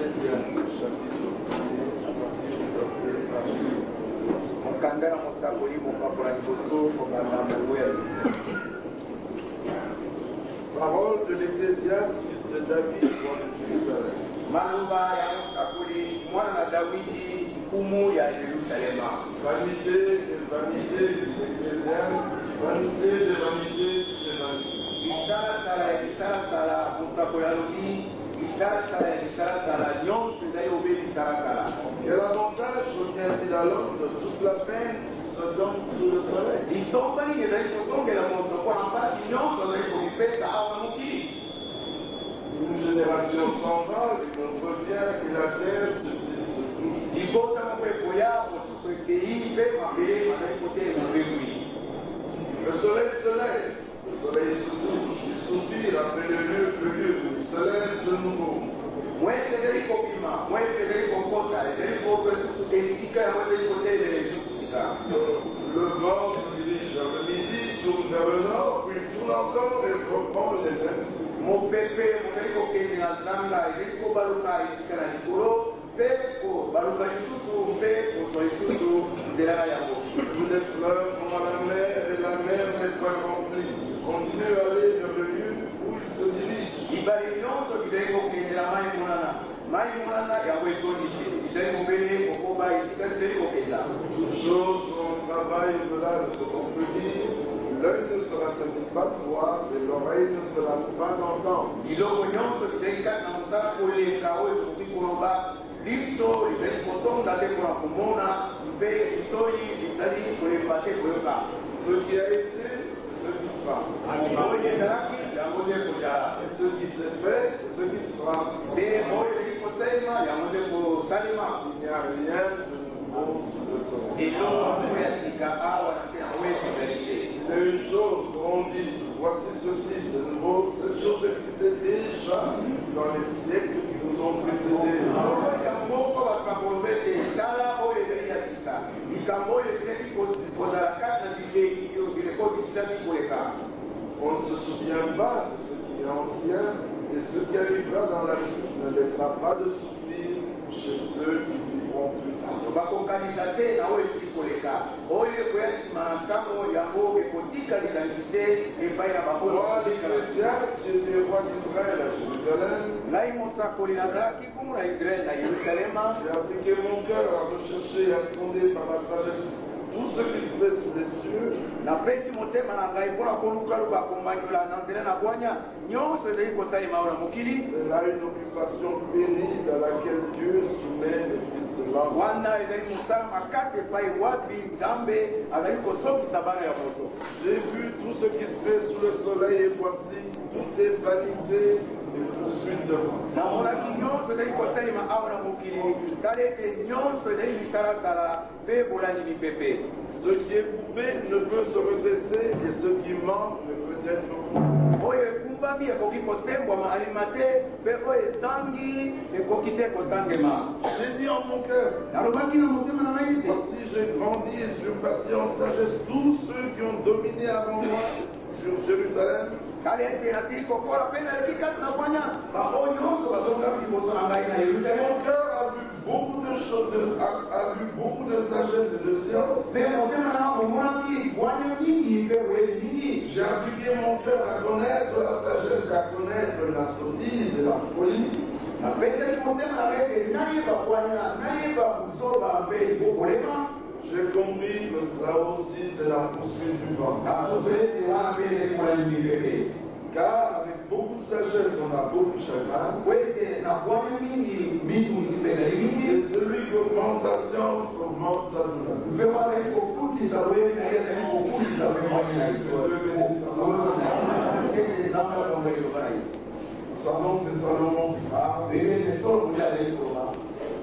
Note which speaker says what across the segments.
Speaker 1: Éphésiens, chapitre 1, parole de l'Ecclésiaste, fils de David, roi de Jérusalem. Vanité et vanité de l'Ecclésiaste, vanité des vanités des vanités. Quel avantage revient-il alors de toute la peine qui se donne sous le soleil? Une génération s'en va, et on revient et la terre subsiste toujours. Le soleil se lève, le soleil se couche, il soupire après le lieu, il se lève de nouveau. Le vent se dirige vers le midi, tourne vers le nord, puis il tourne encore et reprend les mêmes. Vous n'êtes fleurs comme à la mer et la mer n'est pas remplie. Continuez à aller vers le lieu où il se dirige. Toutes choses sont en travail au-delà de ce qu'on peut dire. L'œil ne se rassasie pas de voir et l'oreille ne se lasse pas d'entendre. Ce qui a été, c'est ce qui sera. Et ce qui s'est fait, c'est ce qui sera. Il n'y a rien de nouveau sous le soleil. C'est une chose qu'on dit, voici ceci, c'est nouveau. Cette chose existait déjà dans les siècles qui nous ont précédés. On ne se souvient pas de ce qui est ancien, et ce qui arrivera dans la suite ne laissera pas de souvenir chez ceux qui vivront plus tard. Moi, l'Ecclésiaste, j'étais roi d'Israël à Jérusalem. J'ai appliqué mon cœur à rechercher et à sonder par la sagesse tout ce qui se fait sous les cieux. C'est là une occupation pénible à laquelle Dieu soumet les fils de l'homme. J'ai vu tout ce qui se fait sous le soleil et voici, tout est vanité et poursuite de moi. Ce qui est coupé ne peut se redresser et ce qui manque ne peut être coupé. J'ai dit en mon cœur, voici j'ai grandi et j'ai passé en sagesse tous ceux qui ont dominé avant moi sur Jérusalem. Mon cœur a vu beaucoup de choses, a vu beaucoup de sagesse et de science. J'ai appliqué mon cœur à connaître la sagesse, à connaître la sottise et la folie. J'ai compris que cela aussi c'est la poursuite du vent. Car avec beaucoup de sagesse on a beaucoup de chagrin. Et celui qui augmente sa science augmente sa douleur. Salomon, c'est Salomon qui parle.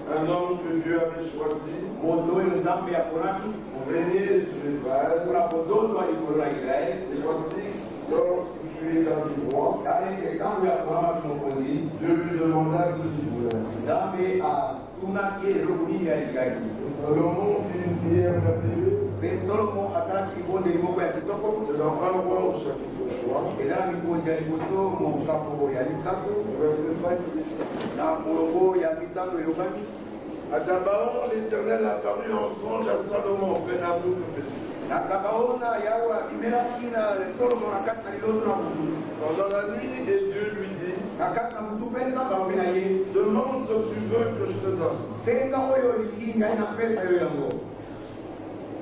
Speaker 1: Un homme que Dieu avait choisi pour régner sur Israël. Et voici, lorsqu'il fut établi roi, Dieu lui demanda ce qu'il voulait. Salomon fit une prière merveilleuse. C'est dans 1 roi au chapitre 3. Verset 5 dit. À Gabaon, l'Éternel a apparu en songe à Salomon, frère Nabouk, pendant la nuit, et Dieu lui dit, demande ce que tu veux que je te donne.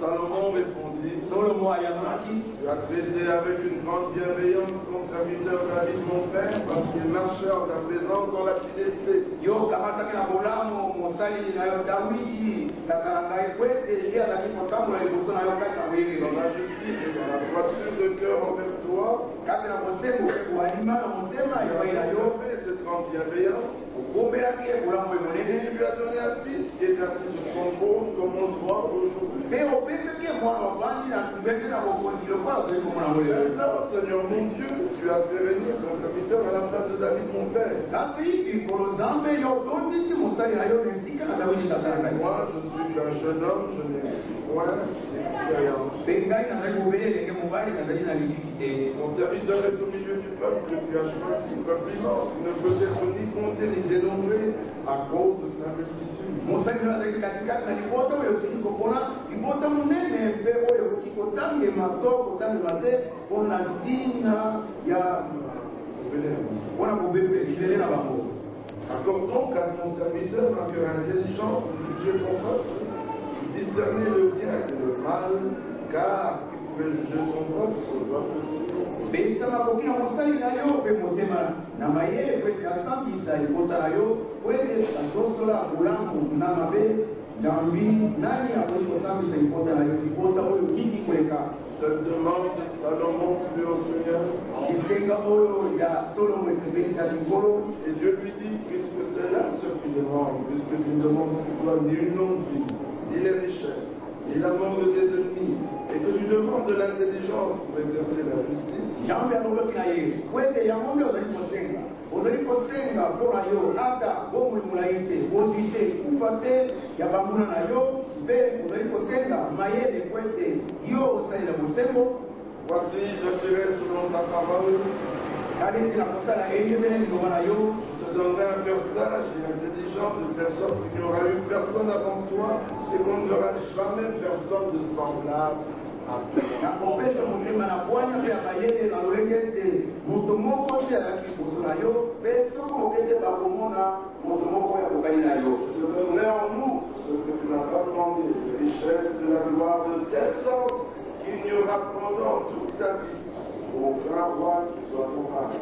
Speaker 1: Salomon répondit, tu as traité avec une grande bienveillance ton serviteur David mon père, parce qu'il marchait en ta présence dans la fidélité. Dans la justice et dans la droiture de cœur envers toi, tu as fait cette grande bienveillance. Et il lui a donné un fils qui est assis sur son trône comme on le voit aujourd'hui. Maintenant, Seigneur mon Dieu, tu as fait régner ton serviteur à la place de David mon père. Moi, je suis qu'un jeune homme, je n'ai point d'expérience. Ton serviteur est au milieu du peuple que tu as choisi, peuple immense, qui ne peut être ni compté ni dénombré à cause de sa multitude. Accorde donc à ton serviteur un cœur intelligent pour juger ton peuple, discerner le bien et le mal, car qui pouvait juger ton peuple, ce n'est pas possible. Cette demande de Salomon plut au Seigneur. Et Dieu lui dit, puisque c'est là ce que tu demandes, puisque tu ne demandes pour toi ni une longue vie, ni les richesses, ni l'amour de tes ennemis, et que tu demandes de l'intelligence pour exercer la justice. Voici, je ferai selon ta parole. Je te donnerai un cœur sage et intelligent, de telle sorte qu'il n'y aura eu personne avant toi et qu'on ne verra jamais personne de semblable à toi. Je donnerai en nous ce que tu n'as pas demandé, les richesses de la gloire, de telle sorte qu'il n'y aura pendant toute ta vie aucun roi qui soit ton mari.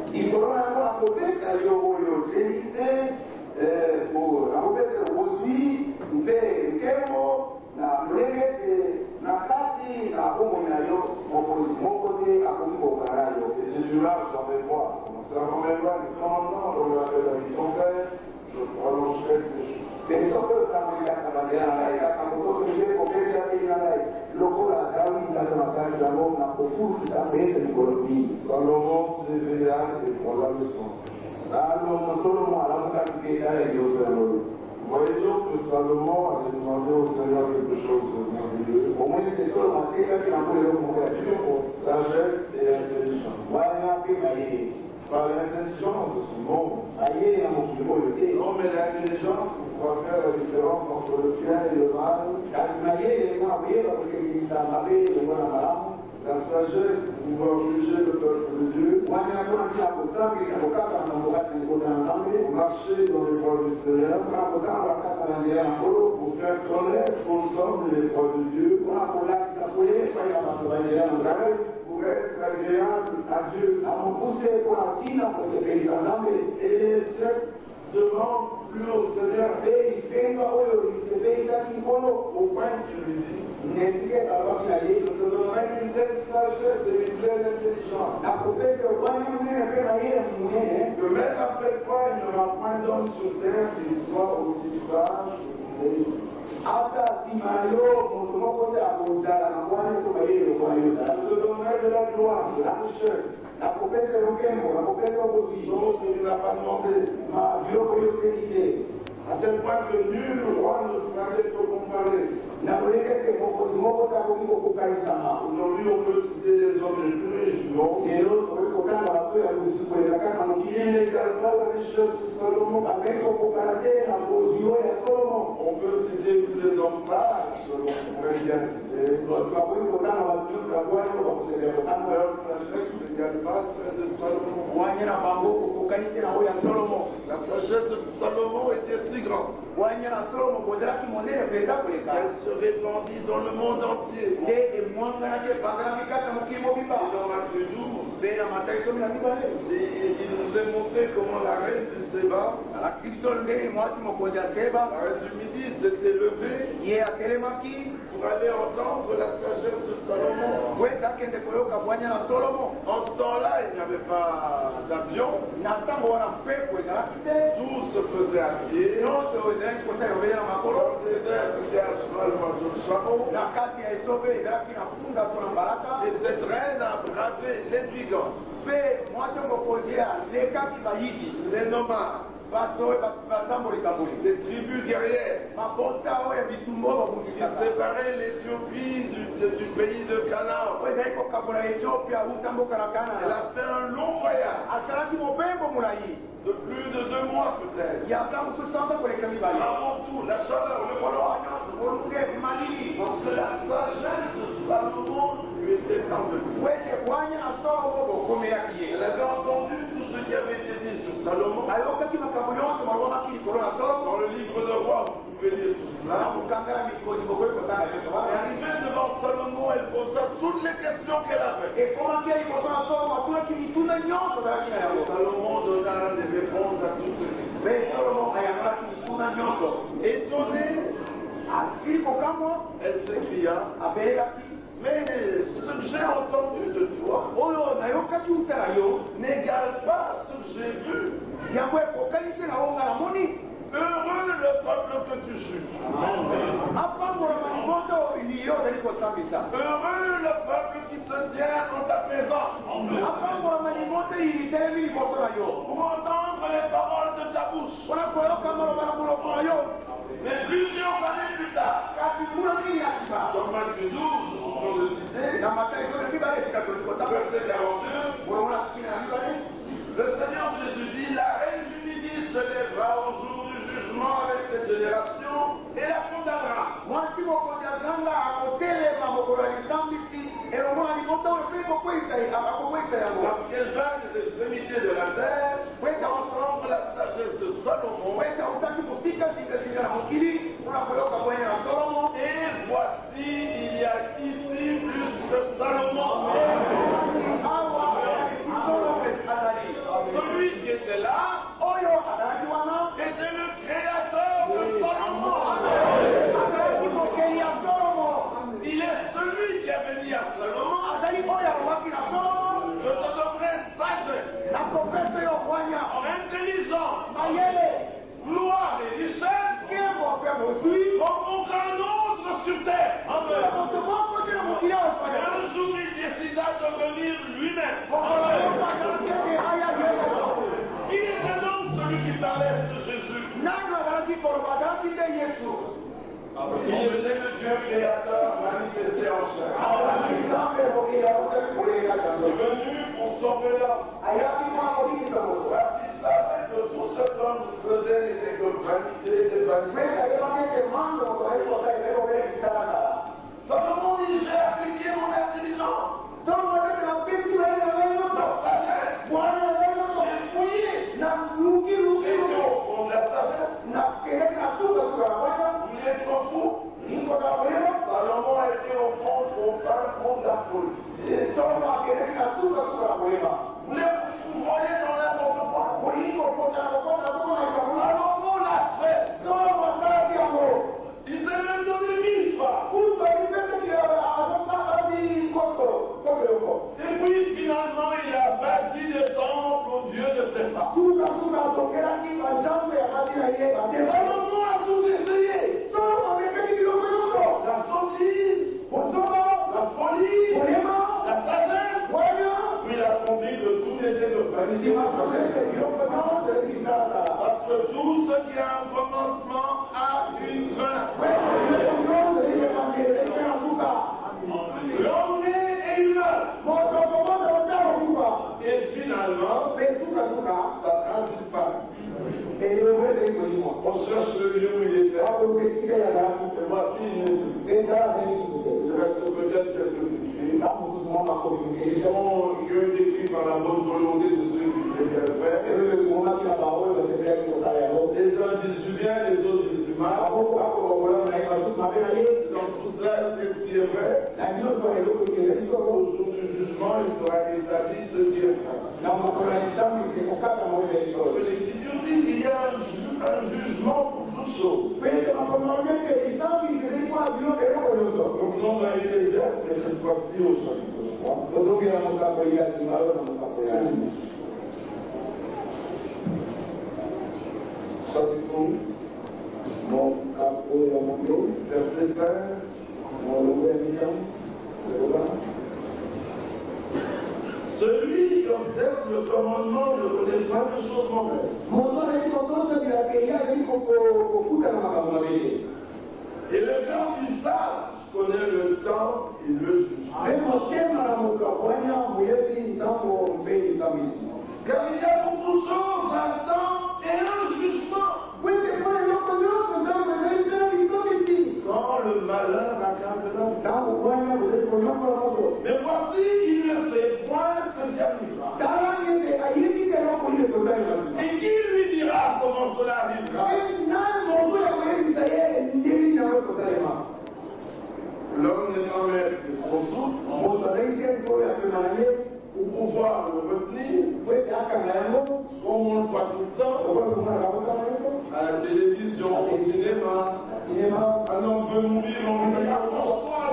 Speaker 1: Et ces jours-là, j'en vais voir. Concernant mes lois, les commandements, on l'appelle à vie ton père, je prolongerai tes jours. Salomon s'éveilla et prend la leçon. Voyez-nous que Salomon avait demandé au Seigneur quelque chose de merveilleux. Sagesse et intelligence. Par l'intelligence de ce monde. Non, mais l'intelligence pour pouvoir faire la différence entre le bien et le mal. La sagesse pour pouvoir juger le peuple de Dieu. Marcher dans les voies du Seigneur. Pour faire connaître aux hommes les voies de Dieu. Pour être agréable à Dieu. Et cette demande plus au Seigneur. Au point que tu lui dis, je te donnerai une telle sagesse et une telle intelligence. Que même après toi, il n'y aura point d'homme sur terre qui soit aussi sage que lui. Je te donnerai de la gloire, de la richesse. Chose que tu n'as pas demandé. À tel point que nul roi ne pourrait te comparer. Aujourd'hui, on peut citer les hommes les plus riches du monde. Qui n'égalent pas la richesse de Salomon. Leur sagesse n'égale pas celle de Salomon. La sagesse de Salomon était si grande qu'elle se répandit dans le monde entier. Et dans Acte 12, il nous est montré comment la reine du Séba, la reine du Midi, s'était levée pour aller entendre la sagesse de Salomon. En ce temps-là, il n'y avait pas d'avion. Tout se faisait à pied. Dans le désert, c'était à cheval ou à chameau. Et cette reine a bravé les brigands, les nomades, les tribus guerrières qui séparaient l'Éthiopie du pays de Canaan. Elle a fait un long voyage de plus de 2 mois peut-être. Avant tout, la chaleur, le froid. Parce que la sagesse de Salomon lui était parvenue. Elle avait entendu tout ce qui avait été dit sur Salomon. Dans le livre de Rois, vous pouvez lire tout cela. Et arrivée devant Salomon, elle posa toutes les questions qu'elle avait. Salomon donna des réponses à toutes ces questions. Étonnée, elle s'écria, mais ce que j'ai entendu de toi n'égale pas ce que j'ai vu. Heureux le peuple que tu juges. Heureux le peuple qui se tient en ta présence pour entendre les paroles de ta bouche. Mais plusieurs années plus tard, dans Matthieu 12, on le citer, verset 42, le Seigneur Jésus dit, la reine du Midi se lèvera au jour du jugement avec cette génération et la condamnera. Parce qu'elle va des extrémités de la terre pour entendre la sagesse de Salomon. Et voici, il y a ici plus que Salomon. Celui qui était là était le créateur de Salomon. Il est celui qui avait dit à Salomon, je te donnerai sagesse, intelligence, gloire et richesse comme aucun autre sur terre. Et un jour il décida de venir lui-même. Qui était donc celui qui parlait de Jésus? Il était le Dieu créateur manifesté en chair. Venu pour sauver l'homme. Parce qu'il savait que tout ce qu'homme faisait n'était que vanité des vanités. Salomon dit, j'ai appliqué mon intelligence. J'ai fouillé. J'ai été au fond de la sagesse. Il est trop fou. Salomon a été au fond de la folie. Vous voyez dans n'importe quoi. Salomon l'a fait. Il s'est même donné 1000 fois. Et puis finalement il a bâti des temples au Dieu de ses parents. Salomon a tout essayé. La sottise, la folie, la sagesse. Il a conduit de tout Les uns disent du bien, les autres disent du mal. Donc tout cela, qu'est-ce qui est vrai? Au jour du jugement, il sera établi ce qui est vrai. Parce que l'Écriture dit qu'il y a un jugement pour toutes choses. Donc on a eu les gestes, mais cette fois-ci au chapitre 3. Chapitre 1, verset 5, celui qui observe le commandement ne connaît pas de choses mauvaises. Et le cœur du sage connaît le temps et le jugement. Car il y a pour toutes choses un temps et un jugement. Quand le malheur accable l'homme. Mais voici, il ne sait point ce qui arrivera. Et qui lui dira comment cela arrivera? L'homme n'est pas maître de son souffle. Pour pouvoir le retenir, comme on le voit tout le temps, à la télévision, au cinéma, un homme peut mourir, on lui dit accroche-toi,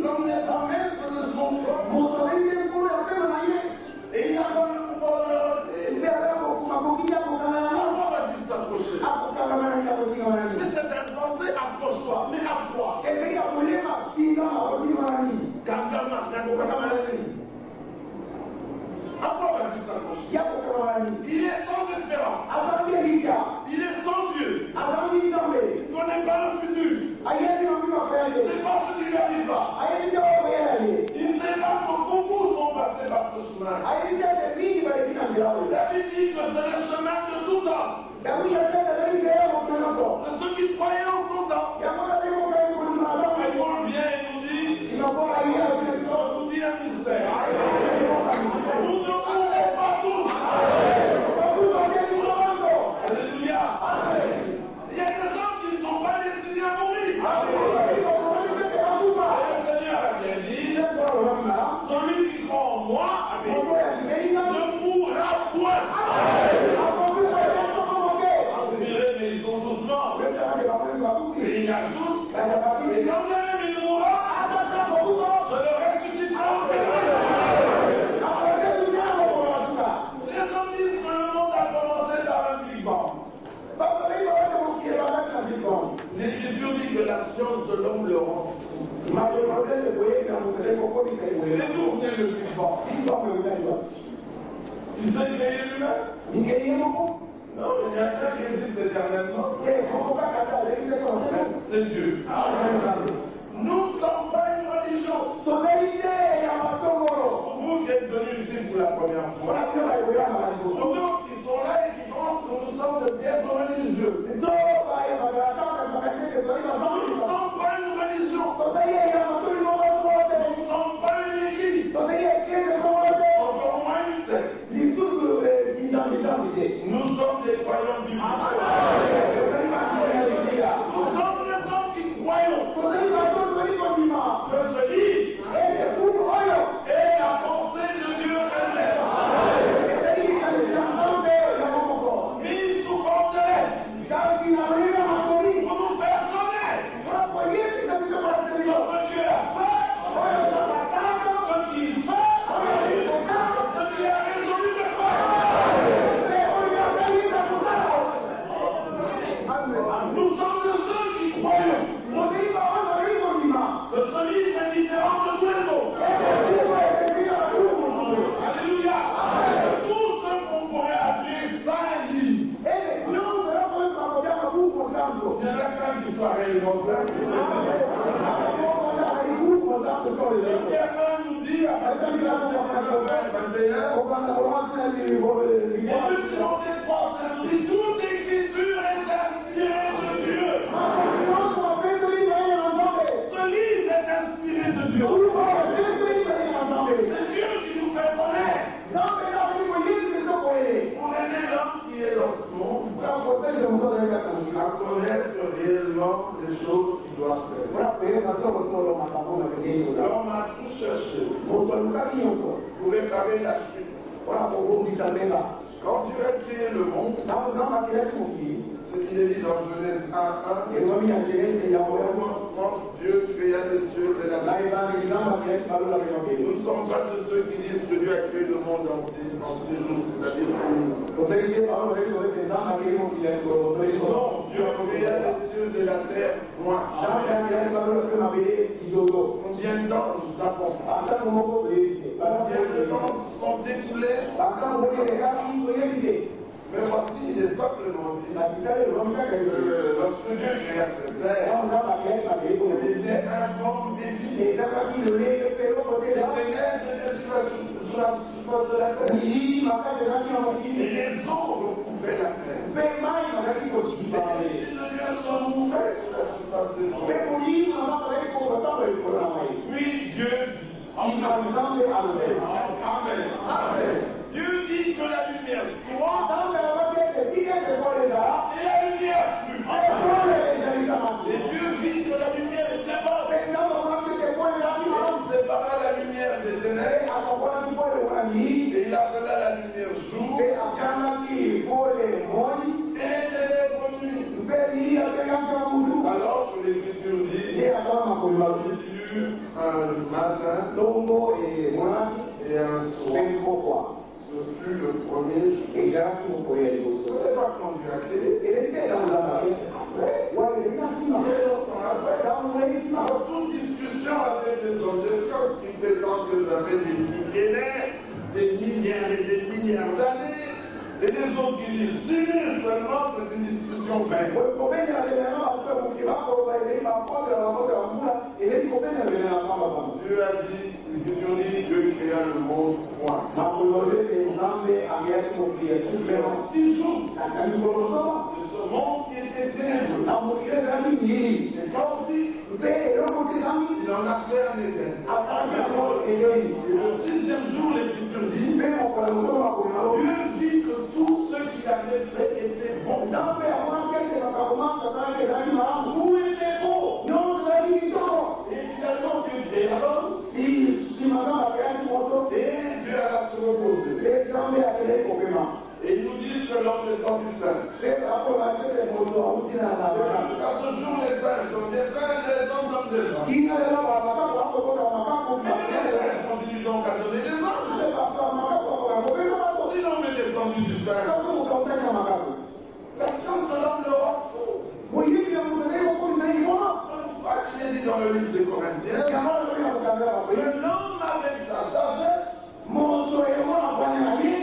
Speaker 1: l'homme n'est pas maître de son corps. Et il n'a pas le pouvoir de le retenir. Pourquoi va-t-il s'accrocher? Mais c'est insensé, accroche-toi. Mais à quoi? À quoi va-t-il s'accrocher? Il est sans espérance. Il est sans Dieu. Il ne connaît pas le futur. Il ne sait pas ce qui lui arrivera. Il ne sait pas que beaucoup sont passés par ce chemin. David dit que c'est le chemin de tout temps. C'est ceux qui croyaient en son temps. Et Paul vient et nous dit, on nous dit un mystère. Nous ne mourrons pas tous. Alléluia. Il y a des gens qui ne sont pas destinés à mourir. Et le Seigneur a bien dit, celui qui croit en moi ne mourra point. Vous direz, mais ils sont tous morts. Et il ajoute, et quand même il mourra, je le ressusciterai au témoin. Les hommes disent que le monde a commencé par un Big Bang. L'Écriture dit que la science de l'homme le rend. C'est d'où vient le Big Bang? Tu sais créer l'humain? Non, il y a quelqu'un qui existe éternellement. C'est Dieu. Nous ne sommes pas une religion. Pour vous qui êtes venus ici pour la première fois, pour d'autres qui sont là et qui pensent que nous sommes de pièces religieux. Nous ne sommes pas une religion. Nous ne sommes pas une église. Encore moins une secte. Nous sommes des croyants du monde. Nous sommes des gens qui croyons que ce livre est la pensée de Dieu elle-même. Mise sous forme de lettres pour nous faire connaître ce que Dieu a fait, ce qu'il fait, ce qu'il a résolu de faire. Nous sommes de ceux qui croyons que ce livre est différent de tous les autres. Alléluia. Tout ce qu'on pourrait appeler ça un livre. Il y en a quand qui soit réellement plein. Le Pierre nous dit à partir du verset 21, nous dit toute écriture est inspirée de Dieu. Ce livre est inspiré de Dieu. C'est Dieu qui nous fait connaître. réellement les choses qu'il doit faire. L'homme a tout cherché pour réparer la chute. Quand Dieu a créé le monde, ce qu'il est dit dans Genèse 1:1, au commencement, Dieu créa les cieux et la terre. Nous ne sommes pas de ceux qui disent que Dieu a créé le monde en 6 jours, c'est-à-dire 6 minutes. Non, Dieu créa les cieux et la terre, point. Combien de temps nous avons? Combien de temps sont écoulés? Mais voici, il est simplement dit, lorsque Dieu créa cette terre, il était informe et vide. Les ténèbres étaient sur la surface de la terre. Et les eaux recouvraient la terre. Et les lieux se mouvaient sur la surface des eaux. Puis Dieu dit, Amen. Amen. Dieu dit que la lumière soit, et la lumière fut. Et Dieu dit que la lumière était bonne. Il sépara la lumière des ténèbres, et il appela la lumière jour, et ténèbres nuit. Alors que l'Écriture dit, il y eut un matin et un soir. Ce fut le premier jour. Ce n'est pas quand Dieu a créé. Dans toute discussion avec les hommes de science qui prétendent que ça fait des millénaires, des milliards et des milliards d'années, et les autres qui disent 6 000 seulement, c'est une discussion vaine. Dieu a dit, Dieu créa le monde, point. Mais en 6 jours, ce monde qui était ténébreux. Et quand on dit, il en a fait un Éden. Et le 6e jour, l'Écriture dit, Dieu vit que tout ce qu'il avait fait était bon. Tout était bon. Et évidemment que Dieu a se reposer. Et ils nous disent que l'homme descend du sein. À ce jour, les saints sont des saints, les hommes comme des hommes. Mais les sont ils ont qu'à donner des hommes. Sinon, on est descendu du sein. La science de l'homme le rend fou. Il est dit dans le livre des Corinthiens que l'homme avec sa sagesse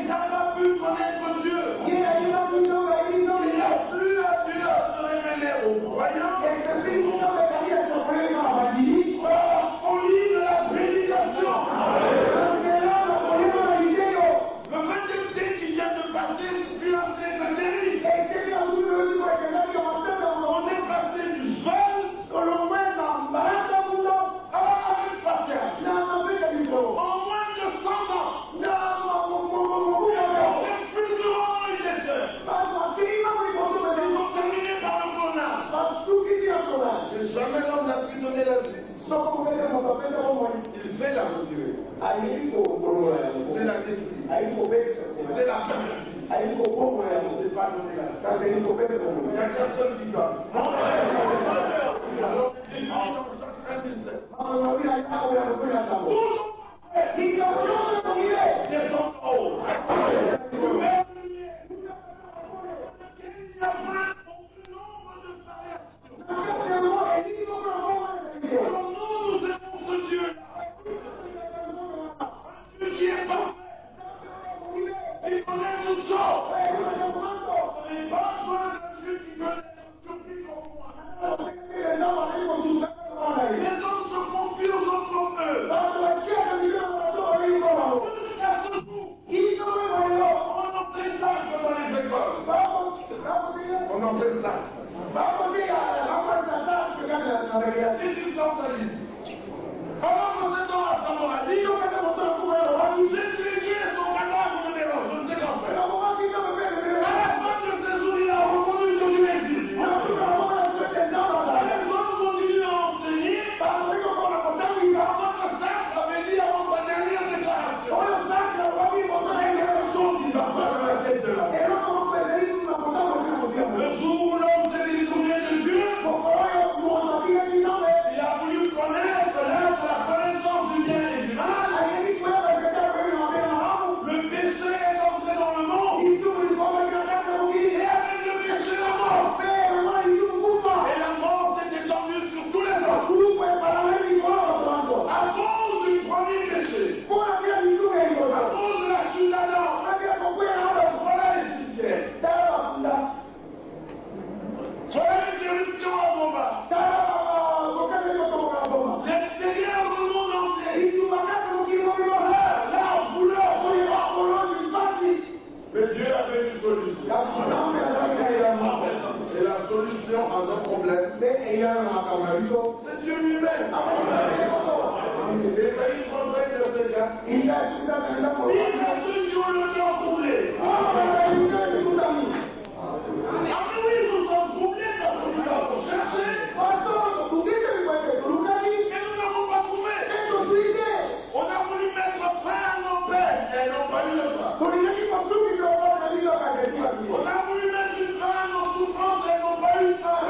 Speaker 1: n'a pas pu connaître Dieu. Il n'a plus à Dieu à se révéler aux croyants par la folie de la prédication. Le 20e siècle qui vient de passer fut un siècle terrible. On est passé du sol à l'espacial. En moins de 100 ans. C'est plus souvent les essais. Ils vont terminer par le clonage. Et jamais l'homme n'a pu donner la vie. Il sait la retirer. Il sait la détruire. Il sait la pervertir. Il ne sait pas donner la vie. Il n'y a qu'un seul qui donne. Alors, il dit dans chaque indicet. On en fait ça. Alors quand cet homme a sa maladie, Jésus est son cadavre de mélange, je ne sais qu'en faire. À la fin de ses jours, il a reconnu que Dieu existe. Mais Dieu avait une solution. Et la solution à nos problèmes, c'est Dieu lui-même. Esaïe 35, verset 4. Il a ceux qui ont le cœur troublé. Oui, nous sommes troublés parce que nous avons cherché. Et nous n'avons pas trouvé. On a voulu mettre fin à nos peines et n'ont pas eu le temps. On a voulu mettre une fin à nos souffrances et n'ont pas eu le temps.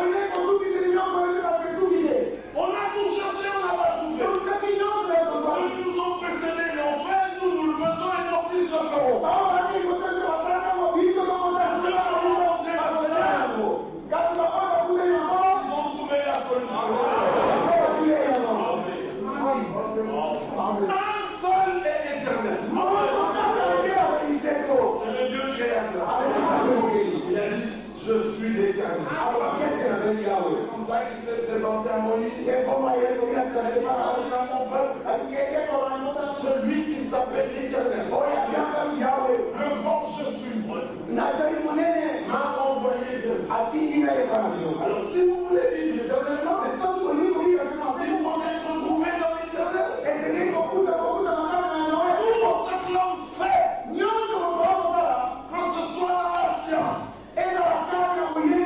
Speaker 1: On a tout cherché, on n'a pas trouvé. Ils nous ont précédés, l'ont fait, nous le faisons et nos fils le feront. Un seul est éternel. C'est le Dieu créateur. Il a dit, je suis l'éternel. C'est comme ça qu'il s'est présenté à Moïse. Celui qui s'appelle l'éternel. Le grand je suis. M'a envoyé de. Alors si vous voulez vivre éternellement, si vous voulez être trouvé dans l'éternel, tout ce que l'on fait, que ce soit dans la science,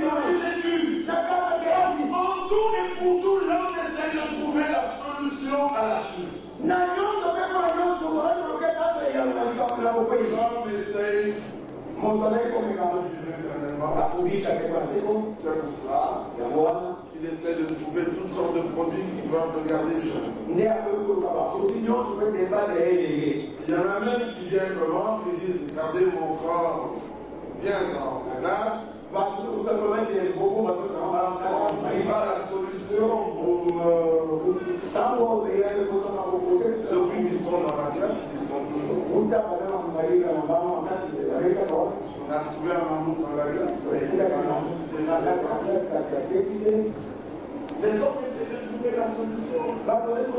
Speaker 1: dans les études, en tout et pour tout, l'homme essaie de trouver la solution à la chose. L'homme essaie c'est pour cela qu'il essaie de trouver toutes sortes de produits qui peuvent le garder jeune. Il y en a même qui viennent me voir et disent gardez mon corps bien dans la glace. Il va la solution pour ceux qui sont dans la glace, ils sont toujours. On a trouvé un mammouth dans la glace. Les autres essaient de trouver la solution. Ils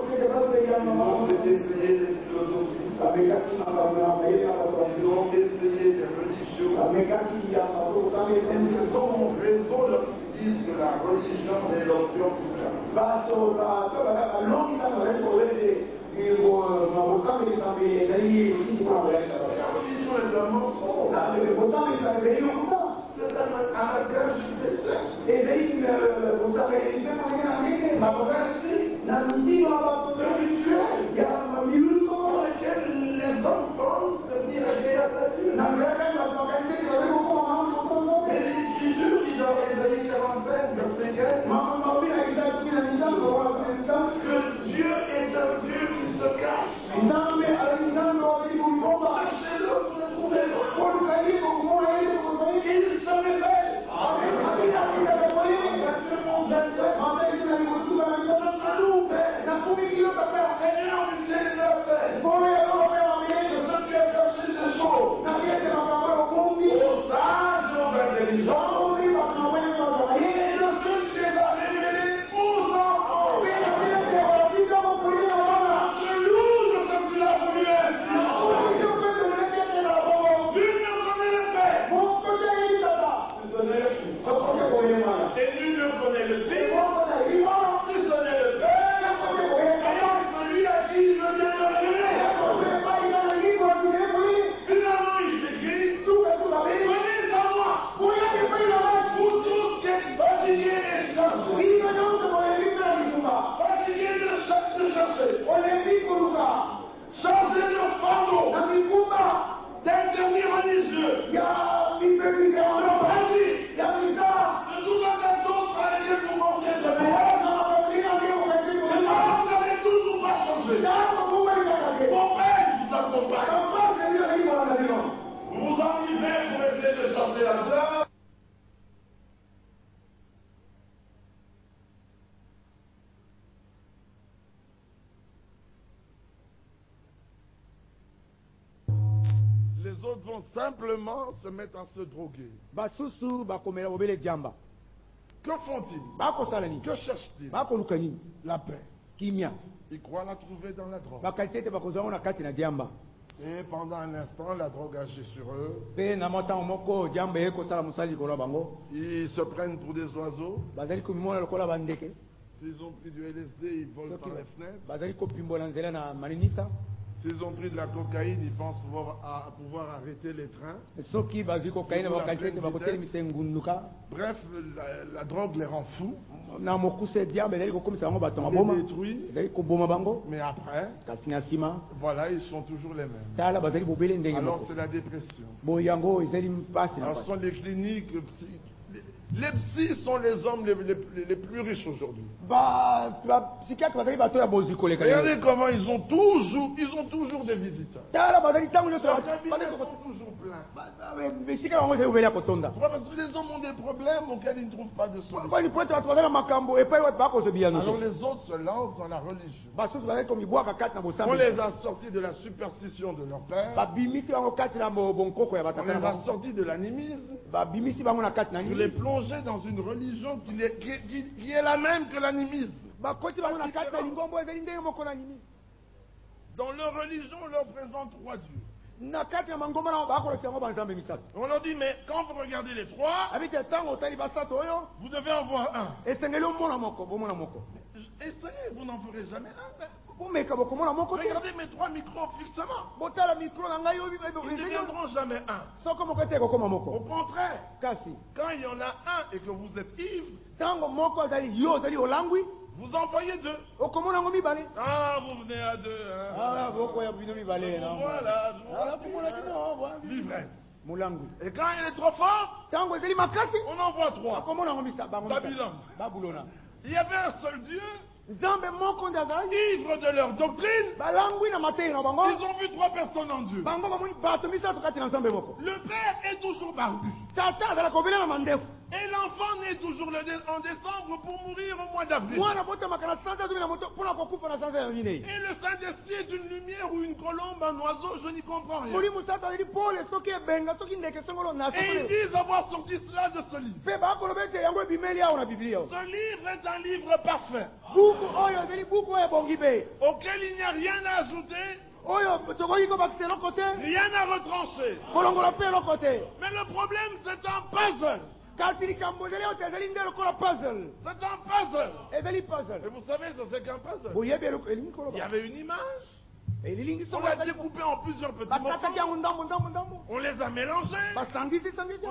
Speaker 1: ont essayé les philosophies. Ils ont essayé les religions. Et ce sont raison lorsqu'ils disent que la religion est l'option suprême. La religion est un mensonge. C'est un amalgame spécial. Ma principe spirituel pour lequel les hommes pensent devenir agréables à Dieu. Et l'Écriture dit dans Ésaïe 45, verset 15, que Dieu est un Dieu qui se cache. Cherchez-le, vous le trouverez. Il se révèle. Seigneur, tu sais les affaires. Aux sages, aux intelligents, et de ceux qui les a révélés aux enfants. Je loue de ce que tu l'as voulu ainsi. Nul ne connaît le Père. Tu connais le Fils. Et nul ne connaît le Fils. Tu connais le Père. Ayant celui à qui il veut bien le révéler. Finalement, il s'écrit, venez à moi, vous tous qui êtes fatigués et chargés. Fatigués de chercher. Chargés de fardeau. D'interdits religieux. De pratique. De tout un tas de choses par lesquelles vous pensez de moi. Vous n'avez toujours pas changé. Mon Père vous accompagne. Vous vous enlevez pour essayer de chanter la douleur. Les autres vont simplement se mettre à se droguer. Que font-ils? Que cherchent-ils? La paix. Ils croient la trouver dans la drogue. Et pendant un instant, la drogue agit sur eux. Ils se prennent pour des oiseaux. S'ils ont pris du LSD, ils volent par les fenêtres. S'ils ont pris de la cocaïne, ils pensent pouvoir arrêter les trains. Bref, la drogue les rend fous. Les détruit. Mais après, voilà, ils sont toujours les mêmes. Alors c'est la dépression. Alors ce sont les cliniques. Les psys sont les hommes les plus riches aujourd'hui. Regardez comment ils ont toujours des visiteurs. Ils sont toujours pleins. Parce que les hommes ont des problèmes auxquels ils ne trouvent pas de solution. Alors les autres se lancent dans la religion. On les a sortis de la superstition de leur père. On les a sortis de l'animisme. Pour les plonger dans une religion qui est la même que l'animisme. Dans leur religion, on leur présente 3 dieux. On leur dit, mais quand vous regardez les 3, vous devez en voir un. Essayez, vous n'en ferez jamais un. Regardez mes 3 micros fixement. Ils ne deviendront jamais un. Au contraire, quand il y en a un et que vous êtes ivre, vous envoyez 2. Ah, vous venez à 2. Voilà. L'ivresse. Et quand il est trop fort, on envoie 3. Babylone. Il y avait un seul Dieu. Ivres de leur doctrine, ils ont vu 3 personnes en Dieu. Le père est toujours barbu. Et l'enfant naît toujours en décembre pour mourir au mois d'avril. Et le Saint-Esprit est une lumière ou une colombe, un oiseau, je n'y comprends rien. Et ils disent avoir sorti cela de ce livre. Ce livre est un livre parfait, auquel il n'y a rien à ajouter, rien à retrancher. Mais le problème, c'est un puzzle. C'est un puzzle. Et vous savez ce que c'est qu'un puzzle? Il y avait une image. On l'a découpé en plusieurs petits morceaux. On les a mélangés. On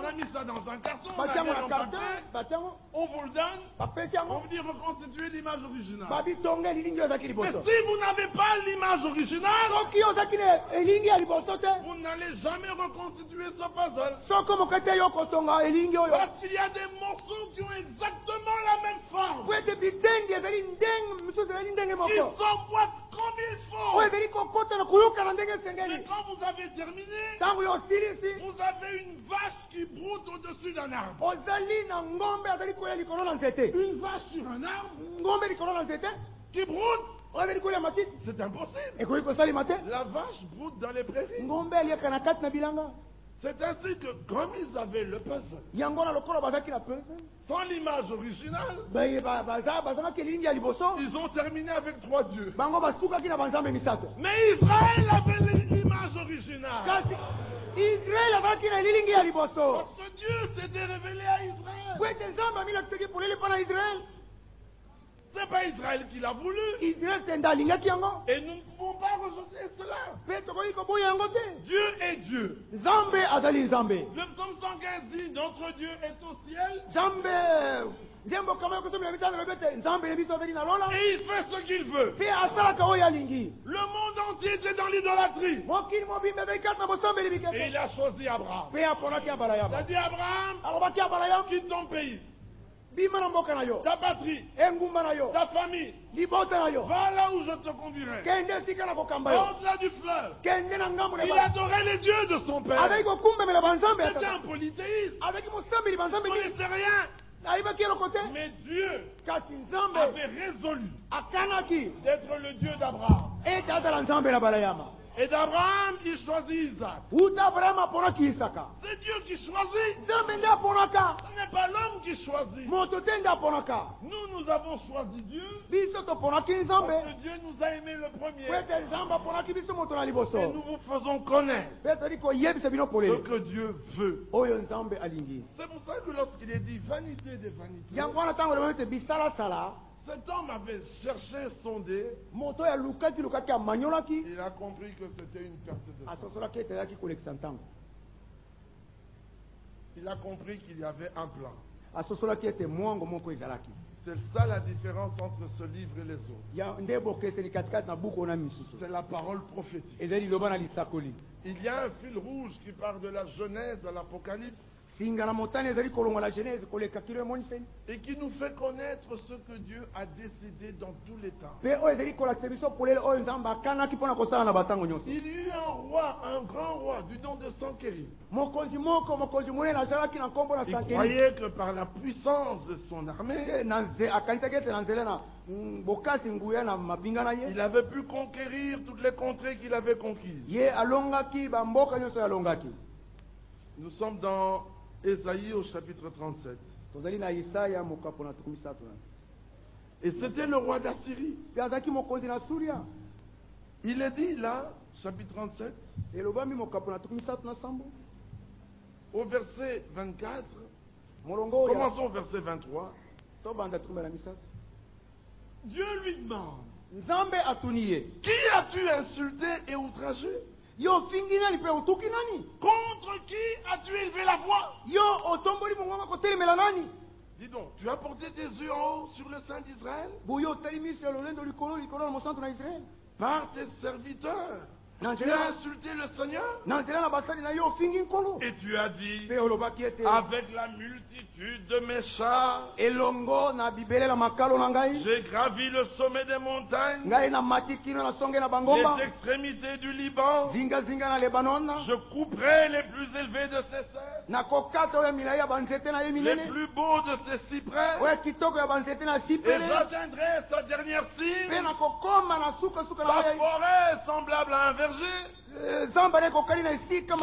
Speaker 1: a mis ça dans un carton. On vous le donne. On vous dit reconstituer l'image originale. Mais si vous n'avez pas l'image originale, vous n'allez jamais reconstituer ce puzzle. Parce qu'il y a des morceaux qui ont exactement la même forme. Ils s'emboîtent comme il faut. Mais quand vous avez terminé, vous avez une vache qui broute au-dessus d'un arbre. Une vache sur un arbre qui broute. C'est impossible. La vache broute dans les prairies. C'est ainsi que, comme ils avaient le puzzle, sans l'image originale, ils ont terminé avec 3 dieux. Mais Israël avait l'image originale. Parce que Dieu s'était révélé à Israël. C'est pas Israël qui l'a voulu. Et nous ne pouvons pas rejeter cela. Dieu est Dieu. Le psaume 115 dit, notre Dieu est au ciel. Et il fait ce qu'il veut. Le monde entier était dans l'idolâtrie. Et il a choisi Abraham. Il a dit, Abraham, quitte ton pays, ta patrie, ta famille, va là où je te conduirai. Au-delà du fleuve. Il adorait les dieux de son père. C'était un polythéiste. Il ne connaissait rien. Mais Dieu avait résolu d'être le Dieu d'Abraham. Et d'Abraham, il choisit Isaac. C'est Dieu qui choisit. Ce n'est pas l'homme qui choisit. Nous avons choisi Dieu. Parce que Dieu nous a aimés le premier. Et nous vous faisons connaître ce que Dieu veut. C'est pour ça que lorsqu'il est dit vanité des vanités, cet homme avait cherché, sondé. Il a compris que c'était une perte de temps. Il a compris qu'il y avait un plan. C'est ça la différence entre ce livre et les autres. C'est la parole prophétique. Il y a un fil rouge qui part de la Genèse à l'Apocalypse. Et qui nous fait connaître ce que Dieu a décidé dans tous les temps. Il y a eu un roi, un grand roi du nom de Sankhéry. Il croyait que par la puissance de son armée, il avait pu conquérir toutes les contrées qu'il avait conquises. Nous sommes dans Ésaïe au chapitre 37. Et c'était le roi d'Assyrie. Il est dit là, chapitre 37, au verset 24, commençons au verset 23. Dieu lui demande, qui as-tu insulté et outragé? Contre qui as-tu élevé la voix? Dis donc, tu as porté tes yeux en haut sur le sein d'Israël? Par tes serviteurs. Tu as insulté le Seigneur? Et tu as dit, avec la multitude de mes chars, j'ai gravi le sommet des montagnes, les extrémités du Liban, je couperai les plus élevés de ses cèdres, les plus beaux de ses cyprès, et j'atteindrai sa dernière cime, sa forêt semblable à un verger.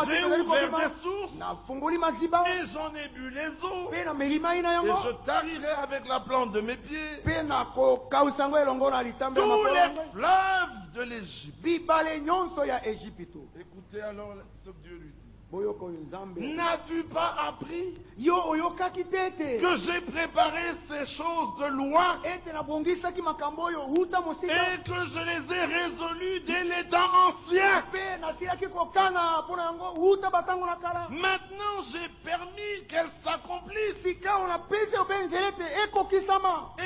Speaker 1: J'ai ouvert des sources et j'en ai bu les eaux, et je tarirai avec la plante de mes pieds tous les fleuves de l'Égypte. Écoutez alors ce que Dieu lui dit. N'as-tu pas appris que j'ai préparé ces choses de loin et que je les ai résolues dès les temps anciens? Maintenant j'ai permis qu'elles s'accomplissent et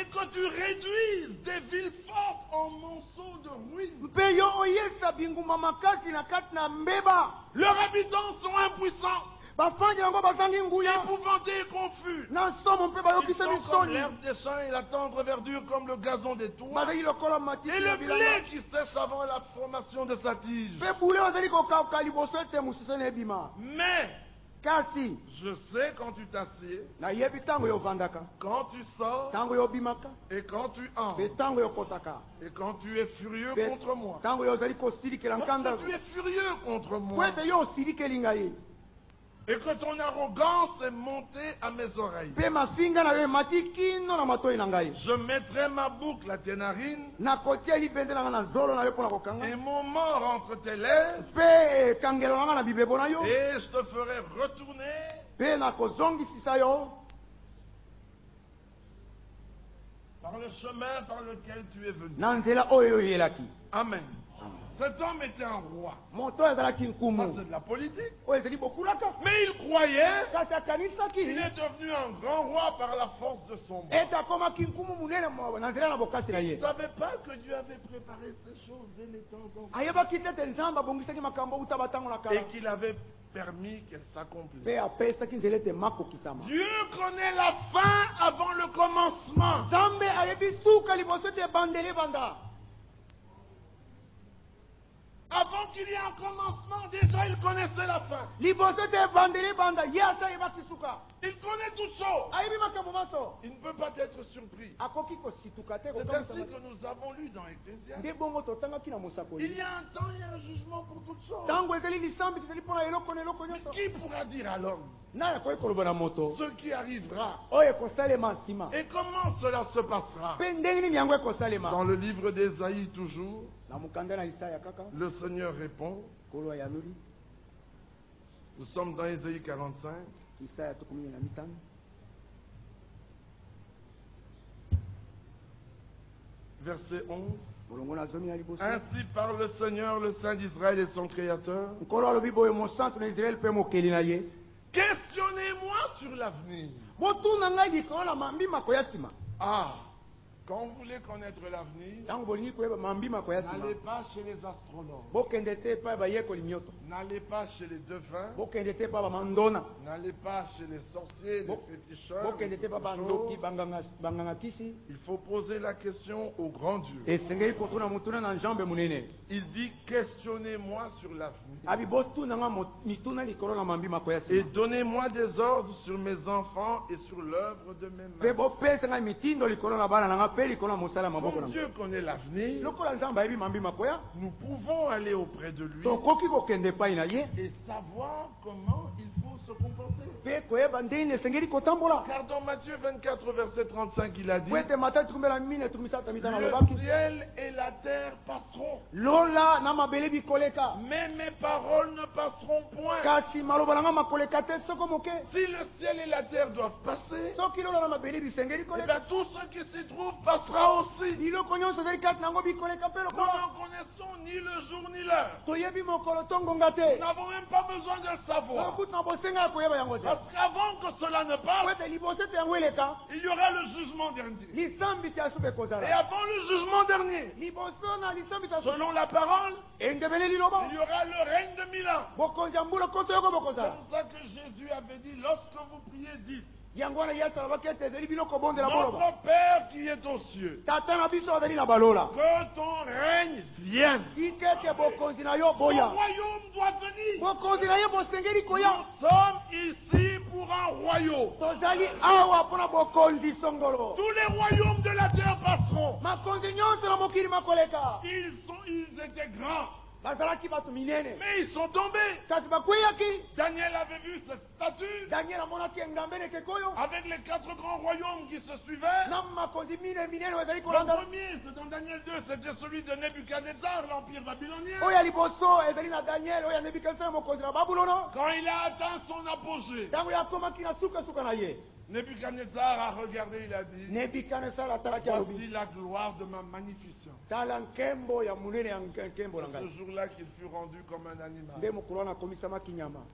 Speaker 1: que tu réduises des villes fortes en monceaux de ruines. Leurs habitants sont impuissants, épouvantés et confus. Ils sont comme l'herbe des champs et la tendre verdure comme le gazon des toits, et le blé qui sèche avant la formation de sa tige. Mais je sais quand tu t'assieds, quand tu sors, et quand tu entres, et quand tu es furieux contre moi. Quand tu es furieux contre moi, et que ton arrogance est montée à mes oreilles, je mettrai ma boucle à tes narines et mon mort entre tes lèvres, et je te ferai retourner par le chemin par lequel tu es venu. Amen. Cet homme était un roi. Ça, c'est de la politique. Mais il croyait qu'il est devenu un grand roi par la force de son bras. Il ne savait pas que Dieu avait préparé ces choses dès les temps anciens et qu'il avait permis qu'elles s'accomplissent. Dieu connaît la fin avant le commencement. Avant qu'il y ait un commencement, déjà il connaissait la fin. Il connaît tout ça. Il ne peut pas être surpris. C'est ainsi que nous avons lu dans Ecclésiaste. Il y a un temps et un jugement pour toutes choses. Qui pourra dire à l'homme ce qui arrivera et comment cela se passera? Dans le livre d'Ésaïe toujours, le Seigneur répond. Nous sommes dans Ésaïe 45. Verset 11. Ainsi parle le Seigneur, le Saint d'Israël et son Créateur. Questionnez-moi sur l'avenir. Ah, quand vous voulez connaître l'avenir, n'allez pas chez les astrologues. N'allez pas chez les devins. N'allez pas chez les sorciers, les féticheurs. Il faut poser la question au grand Dieu. Il dit questionnez-moi sur l'avenir. Et donnez-moi des ordres sur mes enfants et sur l'œuvre de mes mains. Comme Dieu connaît l'avenir, nous pouvons aller auprès de lui et savoir comment il faut se comporter. Car dans Matthieu 24, verset 35, il a dit le ciel et la terre passeront, mais mes paroles ne passeront point. Si le ciel et la terre doivent passer, eh bien, tout ce qui s'y trouve passera aussi. Nous ne connaissons ni le jour ni l'heure. Nous n'avons même pas besoin de le savoir. Parce qu'avant que cela ne passe, il y aura le jugement dernier. Et avant le jugement dernier, selon la parole, il y aura le règne de 1000 ans. C'est pour ça que Jésus avait dit, lorsque vous priez, dites notre Père qui est aux cieux, que ton règne vienne. Ton royaume doit venir. Nous sommes ici pour un royaume. Tous les royaumes de la terre passeront. Ils étaient grands. Mais ils sont tombés. Daniel avait vu cette statue avec les 4 grands royaumes qui se suivaient. Le premier, c'est dans Daniel 2, c'était celui de Nebuchadnezzar, l'empire babylonien. Quand il a atteint son apogée, Nebuchadnezzar a regardé, il a dit voici la gloire de ma magnificence. C'est ce jour-là qu'il fut rendu comme un animal.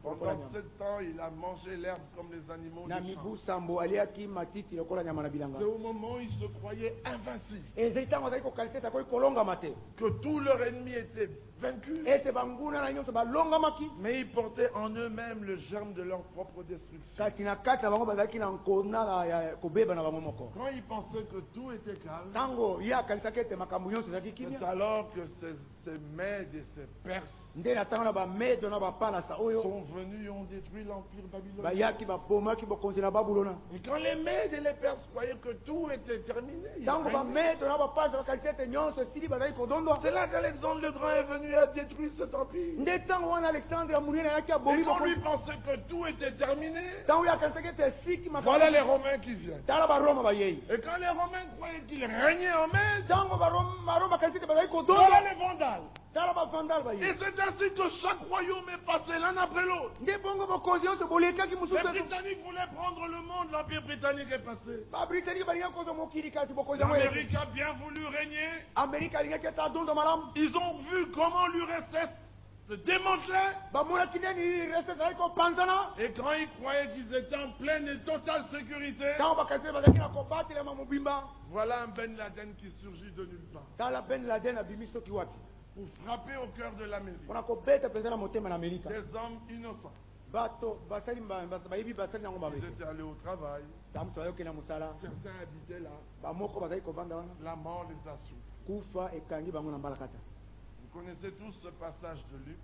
Speaker 1: Pendant 7 ans, il a mangé l'herbe comme les animaux du champ. C'est au moment où il se croyait invincible que tout leur ennemi était vaincu. Mais ils portaient en eux-mêmes le germe de leur propre destruction. Quand ils pensaient que tout était calme, c'est alors que ces Mèdes et ces Perses sont venus et ont détruit l'empire babylonien. Et quand les Mèdes et les Perses croyaient que tout était terminé, c'est là qu'Alexandre le Grand est venu à détruire cet empire. Et quand lui pensait que tout était terminé, voilà les Romains qui viennent. Et quand les Romains croyaient qu'ils régnaient en Mède, voilà les Vandales. Et c'est ainsi que chaque royaume est passé l'un après l'autre. Les Britanniques voulaient prendre le monde, l'empire britannique est passé. L'Amérique a bien voulu régner. Ils ont vu comment l'URSS se démantelait. Et quand ils croyaient qu'ils étaient en pleine et totale sécurité, voilà un Ben Laden qui surgit de nulle part pour frapper au cœur de l'Amérique. Des hommes innocents. Ils étaient allés au travail. Certains habitaient là. La mort les a suivis. Vous connaissez tous ce passage de Luc.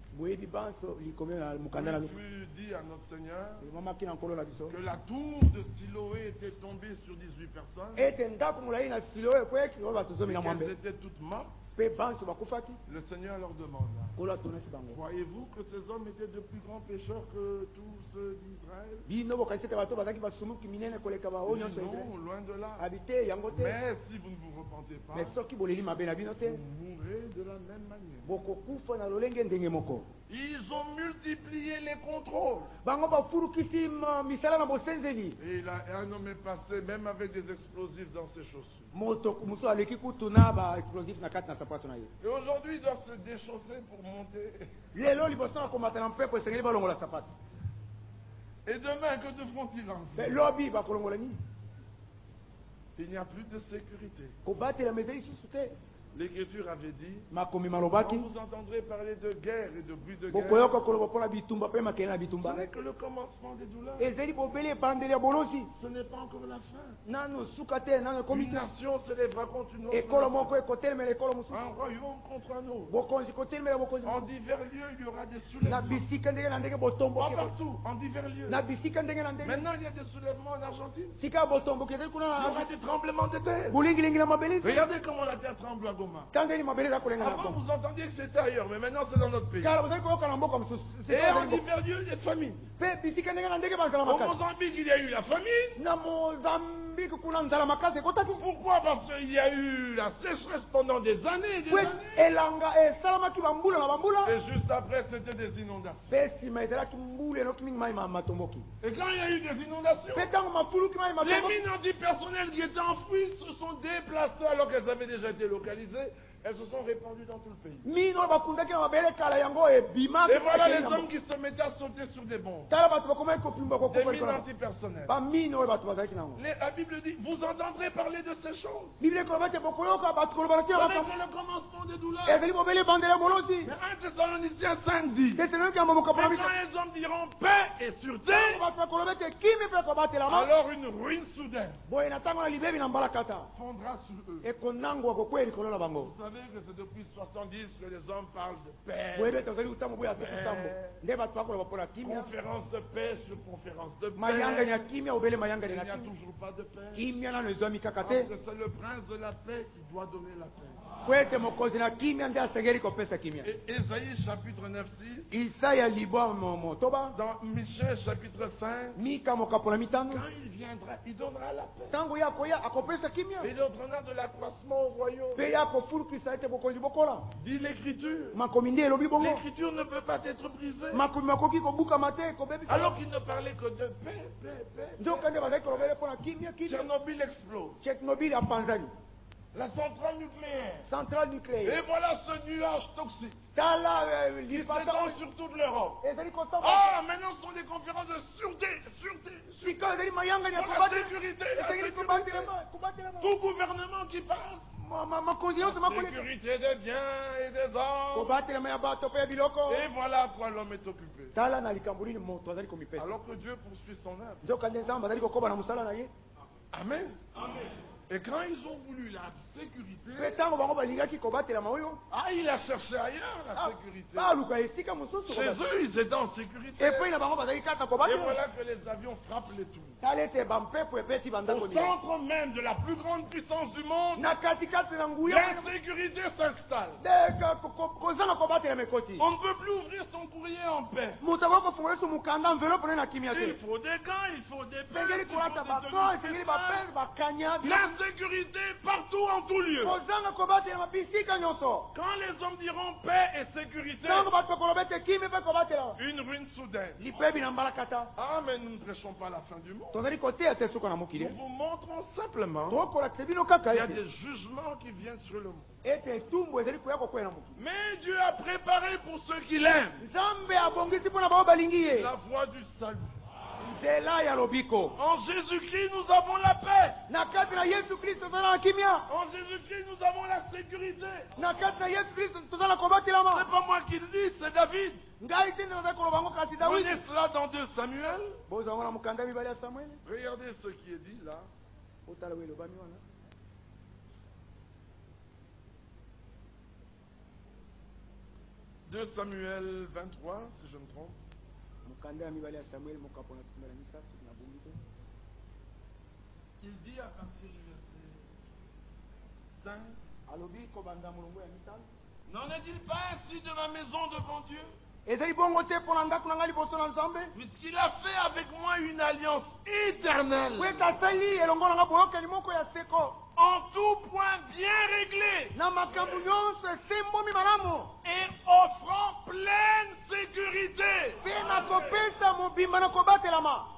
Speaker 2: Il
Speaker 1: Il fut dit à notre Seigneur que la tour de Siloé était tombée sur 18 personnes. Et qu'elles étaient toutes mortes. Le Seigneur leur demanda: croyez-vous que ces hommes étaient de plus grands pécheurs que tous ceux d'Israël? Non, loin de là. Mais si vous ne vous repentez pas, vous mourrez de la même manière. Ils ont multiplié les contrôles. Et un homme est passé même avec des explosifs dans ses chaussures. Et aujourd'hui, ils doivent se déchausser pour monter. Et demain, que devront-ils en faire? Il n'y a plus de sécurité. L'Écriture avait dit: quand vous entendrez parler de guerre et de bruit de guerre, ce n'est que le commencement des douleurs. Ce n'est pas encore la fin. Une nation s'élèvera contre une autre nation. Un royaume contre un autre. En divers lieux, il y aura des soulèvements. Pas partout, en divers lieux. Maintenant, il y a des soulèvements en Argentine. Il y aura des tremblements de terre. Regardez comment la terre tremble à Goma. Avant, vous entendiez que c'était ailleurs, mais maintenant c'est dans notre pays. Et en divers lieux, il y a des famines. Au Mozambique, il y a eu la famine. Pourquoi? Parce qu'il y a eu la sécheresse pendant des années et des années. Et juste après, c'était des inondations. Et quand il y a eu des inondations, les mines antipersonnelles qui étaient enfouies se sont déplacées alors qu'elles avaient déjà été localisées. Elles se sont répandues dans tout le pays. Et voilà les hommes qui se mettaient à sauter sur des bombes. Des mines antipersonnelles. La Bible dit: vous entendrez parler de ces choses. Ce n'est que le commencement des douleurs. Mais 1 Thessaloniciens 5 dit: mais quand les hommes diront paix et sûreté, alors une ruine soudaine fondra sur eux. Vous savez que c'est depuis 70 que les hommes parlent de paix. Conférence de paix sur conférence de paix. Il n'y a toujours pas de paix. Parce que c'est le prince de la paix qui doit donner la paix. Et Ésaïe chapitre 9:6. Dans Michée chapitre 5. Quand il viendra, il donnera la paix. Et il donnera de l'accroissement au royaume. Dit l'Écriture. L'Écriture ne peut pas être brisée. Alors qu'il ne parlait que de paix, paix, paix. Tchernobyl explose. La centrale nucléaire. Et voilà ce nuage toxique qui s'étend sur toute l'Europe. Ah, maintenant ce sont des conférences de sûreté. Pour la sécurité. Tout gouvernement qui passe. La sécurité des biens et des hommes. Et voilà à quoi l'homme est occupé. Alors que Dieu poursuit son œuvre. Amen. Et quand ils ont voulu la sécurité, il a cherché ailleurs la sécurité. Chez eux, ils étaient en sécurité. Et voilà que les avions frappent les tours. Au centre même de la plus grande puissance du monde, l'insécurité s'installe. On ne peut plus ouvrir son courrier en paix. Il faut des gants, il faut des pelles, il faut des l'insécurité partout en tout lieu. Quand les hommes diront paix et sécurité, une ruine soudaine. Ah, mais nous ne prêchons pas la fin du monde. Nous vous montrons simplement qu'il y a des jugements qui viennent sur le monde. Mais Dieu a préparé pour ceux qui l'aiment la voie du salut. En Jésus-Christ, nous avons la paix. En Jésus-Christ, nous avons la sécurité. C'est pas moi qui le dis, c'est David. Voyez cela dans 2 Samuel. Regardez ce qui est dit là. 2 Samuel 23, si je me trompe. Il dit à partir du verset 5, n'en est-il pas ainsi de ma maison devant Dieu? Puisqu'il a fait avec moi une alliance éternelle, en tout point bien réglé, et offrant pleine sécurité.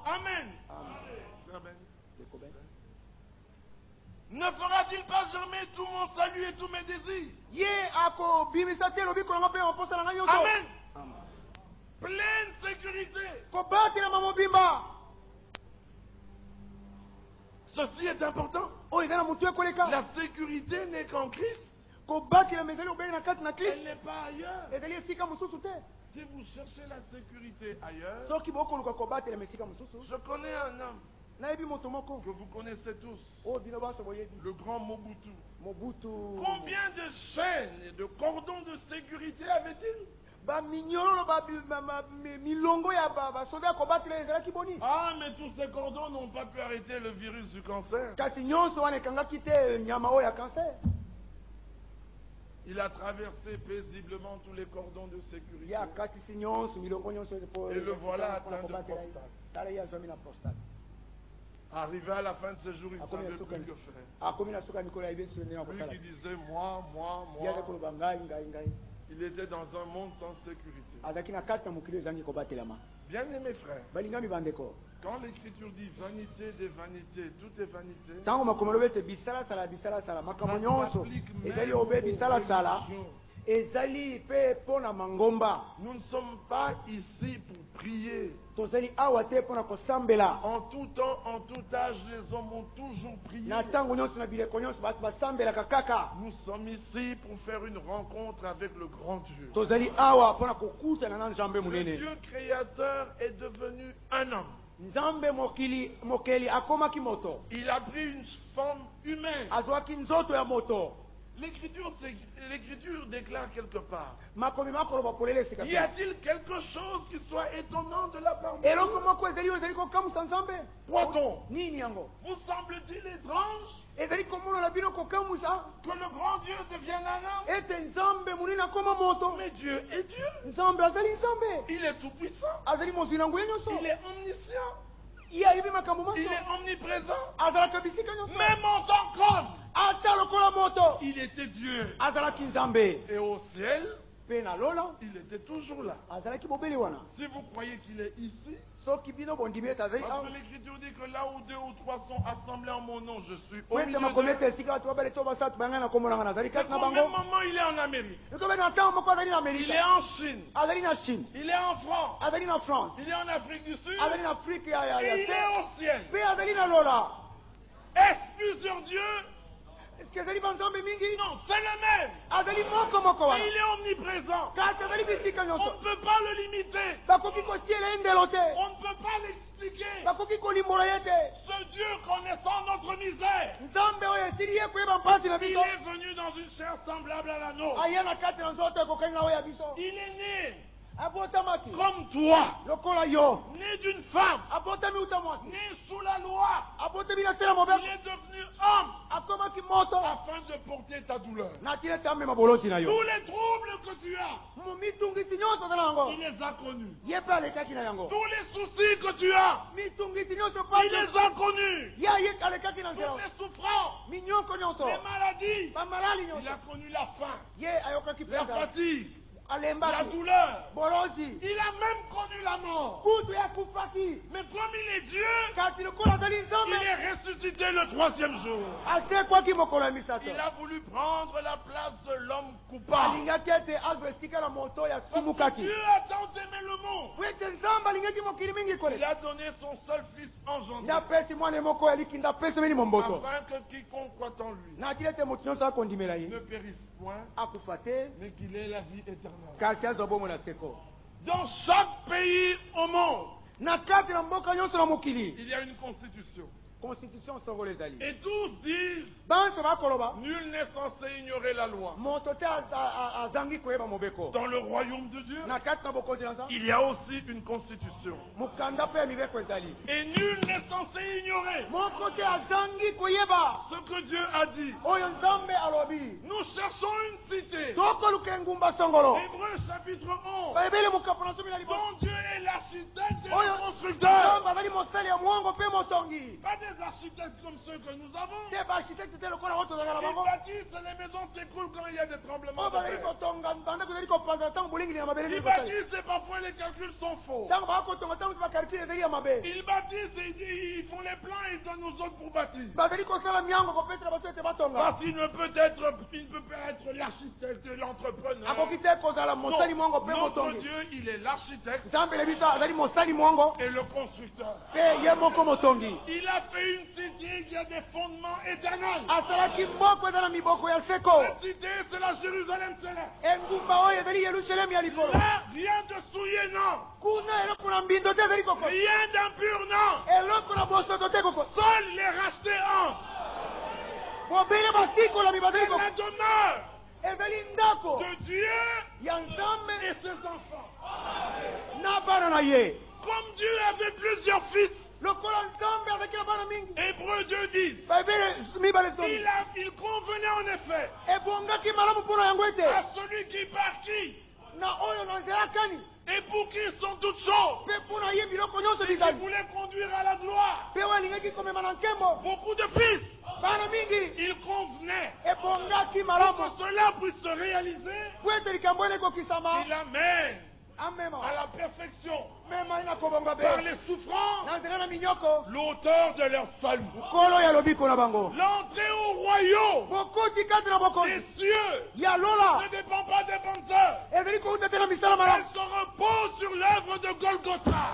Speaker 1: Amen. Ne fera-t-il pas germer tout mon salut et tous mes désirs? Amen. Pleine sécurité. Ceci est important. La sécurité n'est qu'en Christ. Elle n'est pas ailleurs. Si vous cherchez la sécurité ailleurs, je connais un homme que vous connaissez tous, le grand Mobutu. Combien de chaînes et de cordons de sécurité avait-il? Ah, mais tous ces cordons n'ont pas pu arrêter le virus du cancer. Il a traversé paisiblement tous les cordons de sécurité. Et le voilà atteint de prostate. Arrivé à la fin de ses jours, il ne savait plus que faire. Lui qui disait moi, il était dans un monde sans sécurité. Bien aimés frères, quand l'écriture dit vanité des vanités, tout est vanité, ça s'applique même aux religions. Nous ne sommes pas ici pour prier. En tout temps, en tout âge, les hommes ont toujours prié. Nous sommes ici pour faire une rencontre avec le grand Dieu. Le Dieu créateur est devenu un homme. Il a pris une forme humaine. L'Écriture déclare quelque part. Y a-t-il quelque chose qui soit étonnant de la part de Dieu? Croit-on? Vous semble-t-il étrange que le grand Dieu devienne un homme? Mais Dieu est Dieu. Il est tout puissant. Il est omniscient. Il est omniprésent. Même en tant qu'homme, il était Dieu. Et au ciel, il était toujours là. Si vous croyez qu'il est ici, parce que l'Écriture dit que là où 2 ou 3 sont assemblés en mon nom, je suis au milieu d'eux. Au même moment, il est en Amérique. Il est en Chine. Il est en France. Il est en Afrique du Sud. Et il est au ciel. Est-ce plusieurs dieux? Non, c'est le même. Il est omniprésent. On ne peut pas le limiter. On ne peut pas l'expliquer. Ce Dieu connaissant notre misère, il est venu dans une chair semblable à la nôtre. Il est né comme toi, né d'une femme, né sous la loi. Il est devenu homme afin de porter ta douleur. Tous les troubles que tu as, il les a connus. Tous les soucis que tu as, il les a connus. Toutes les souffrances, les maladies, il a connu la faim, la fatigue, la douleur. Il a même connu la mort. Mais comme il est Dieu, il est ressuscité le 3e jour. Il a voulu prendre la place de l'homme coupable. Dieu a tant aimé le monde, il a donné son seul fils engendré, afin que quiconque croit en lui ne périsse point, mais qu'il ait la vie éternelle. Dans chaque pays au monde, il y a une constitution.
Speaker 2: constitution songolo ezali.
Speaker 3: Et tous disent,
Speaker 2: Banso bakoloba
Speaker 3: nul n'est censé ignorer la loi.
Speaker 2: moto te azangi koyeba mobeko.
Speaker 3: Dans le royaume de Dieu,
Speaker 2: Na kati na bokonzi na Nzambe
Speaker 3: il y a aussi une constitution.
Speaker 2: mukanda pe ya mibeko ezali.
Speaker 3: Et nul n'est censé ignorer
Speaker 2: Moko te azangi koyeba
Speaker 3: ce que Dieu a dit.
Speaker 2: oyo Nzambe alobi.
Speaker 3: Nous cherchons une cité.
Speaker 2: Tokoluka engumba songolo.
Speaker 3: Hébreux chapitre 11.
Speaker 2: Bayebele mukapo na somi na liboso.
Speaker 3: Bon Dieu est l'architecte et
Speaker 2: Oyo
Speaker 3: le constructeur.
Speaker 2: Nzambe azali mosali ya mwongo pe motongi.
Speaker 3: Pas des architectes comme ceux que nous avons.
Speaker 2: Te baarchitecte te lokola oyo tozalaka na
Speaker 3: Ils
Speaker 2: bango.
Speaker 3: bâtissent et les maisons s'écroulent quand il y a des tremblements
Speaker 2: Oyo
Speaker 3: de
Speaker 2: bazali
Speaker 3: terre.
Speaker 2: kotonga banda kozali kopanzana ntango bolingi na mabele
Speaker 3: Ils
Speaker 2: ezali kosala.
Speaker 3: bâtissent et parfois les calculs sont faux.
Speaker 2: Ntango bakotonga ntango bakalkile ezali ya mabe.
Speaker 3: Ils bâtissent et ils font les plans et ils donnent aux autres pour bâtir.
Speaker 2: Bazali kosala miango kopetela bato ete batonga.
Speaker 3: Parce qu'il ne peut pas être l'architecte et l'entrepreneur.
Speaker 2: Akoki te kozala mosali mwongo pe
Speaker 3: Notre
Speaker 2: motongi.
Speaker 3: Dieu, il est l'architecte
Speaker 2: Nzambe elebi ta azali mosali mwongo
Speaker 3: et le constructeur.
Speaker 2: pe ye moko motongi.
Speaker 3: Il a fait une cité qui a des fondements éternels.
Speaker 2: Asalaki moko eza na miboko ya seko.
Speaker 3: Cette cité, c'est la Jérusalem céleste.
Speaker 2: Engumba oyo ezali Yerusalemu ya likolo.
Speaker 3: Là, rien de souillé, non.
Speaker 2: Kuna eloko na mbindo te ezali koko.
Speaker 3: Rien d'impur, non.
Speaker 2: Eloko na bosoto te koko.
Speaker 3: Seuls les rachetés en.
Speaker 2: Bobele basikola mibazali
Speaker 3: C'est
Speaker 2: koko.
Speaker 3: la demeure
Speaker 2: Ezali ndako
Speaker 3: de Dieu
Speaker 2: ya Nzambe
Speaker 3: et ses enfants.
Speaker 2: na bana na ye.
Speaker 3: Comme Dieu avait plusieurs fils,
Speaker 2: Lokola Nzambe azalaki na bana mingi.
Speaker 3: Hébreux 2:10,
Speaker 2: Bayebele mibale zomi.
Speaker 3: il convenait en effet
Speaker 2: Ebongaki malamu mpona yango ete
Speaker 3: à celui qui par qui
Speaker 2: na oyo na nzela kani
Speaker 3: et pour qui sont toutes choses,
Speaker 2: mpe mpona ye biloko nyonso
Speaker 3: et qui
Speaker 2: bizali.
Speaker 3: voulait conduire à la gloire
Speaker 2: Mpe oyo alingaki komema na nkembo
Speaker 3: beaucoup de fils.
Speaker 2: bana mingi.
Speaker 3: Il convenait
Speaker 2: Ebongaki
Speaker 3: pour
Speaker 2: malamu
Speaker 3: que cela puisse se réaliser.
Speaker 2: po ete likambo ene ekokisama.
Speaker 3: Il amène à
Speaker 2: Amema
Speaker 3: la perfection
Speaker 2: mema ina kobonga
Speaker 3: par
Speaker 2: be
Speaker 3: les souffrances
Speaker 2: na nzela na minyoko
Speaker 3: l'auteur de leur salut.
Speaker 2: nkolo ya lobiko na bango.
Speaker 3: L'entrée au royaume
Speaker 2: bokoti kati na
Speaker 3: des
Speaker 2: bokonzi
Speaker 3: cieux
Speaker 2: ya lola
Speaker 3: ne dépend pas des penseurs.
Speaker 2: ezali kouta te na misala malamu.
Speaker 3: Elle se repose sur l'œuvre de Golgotha.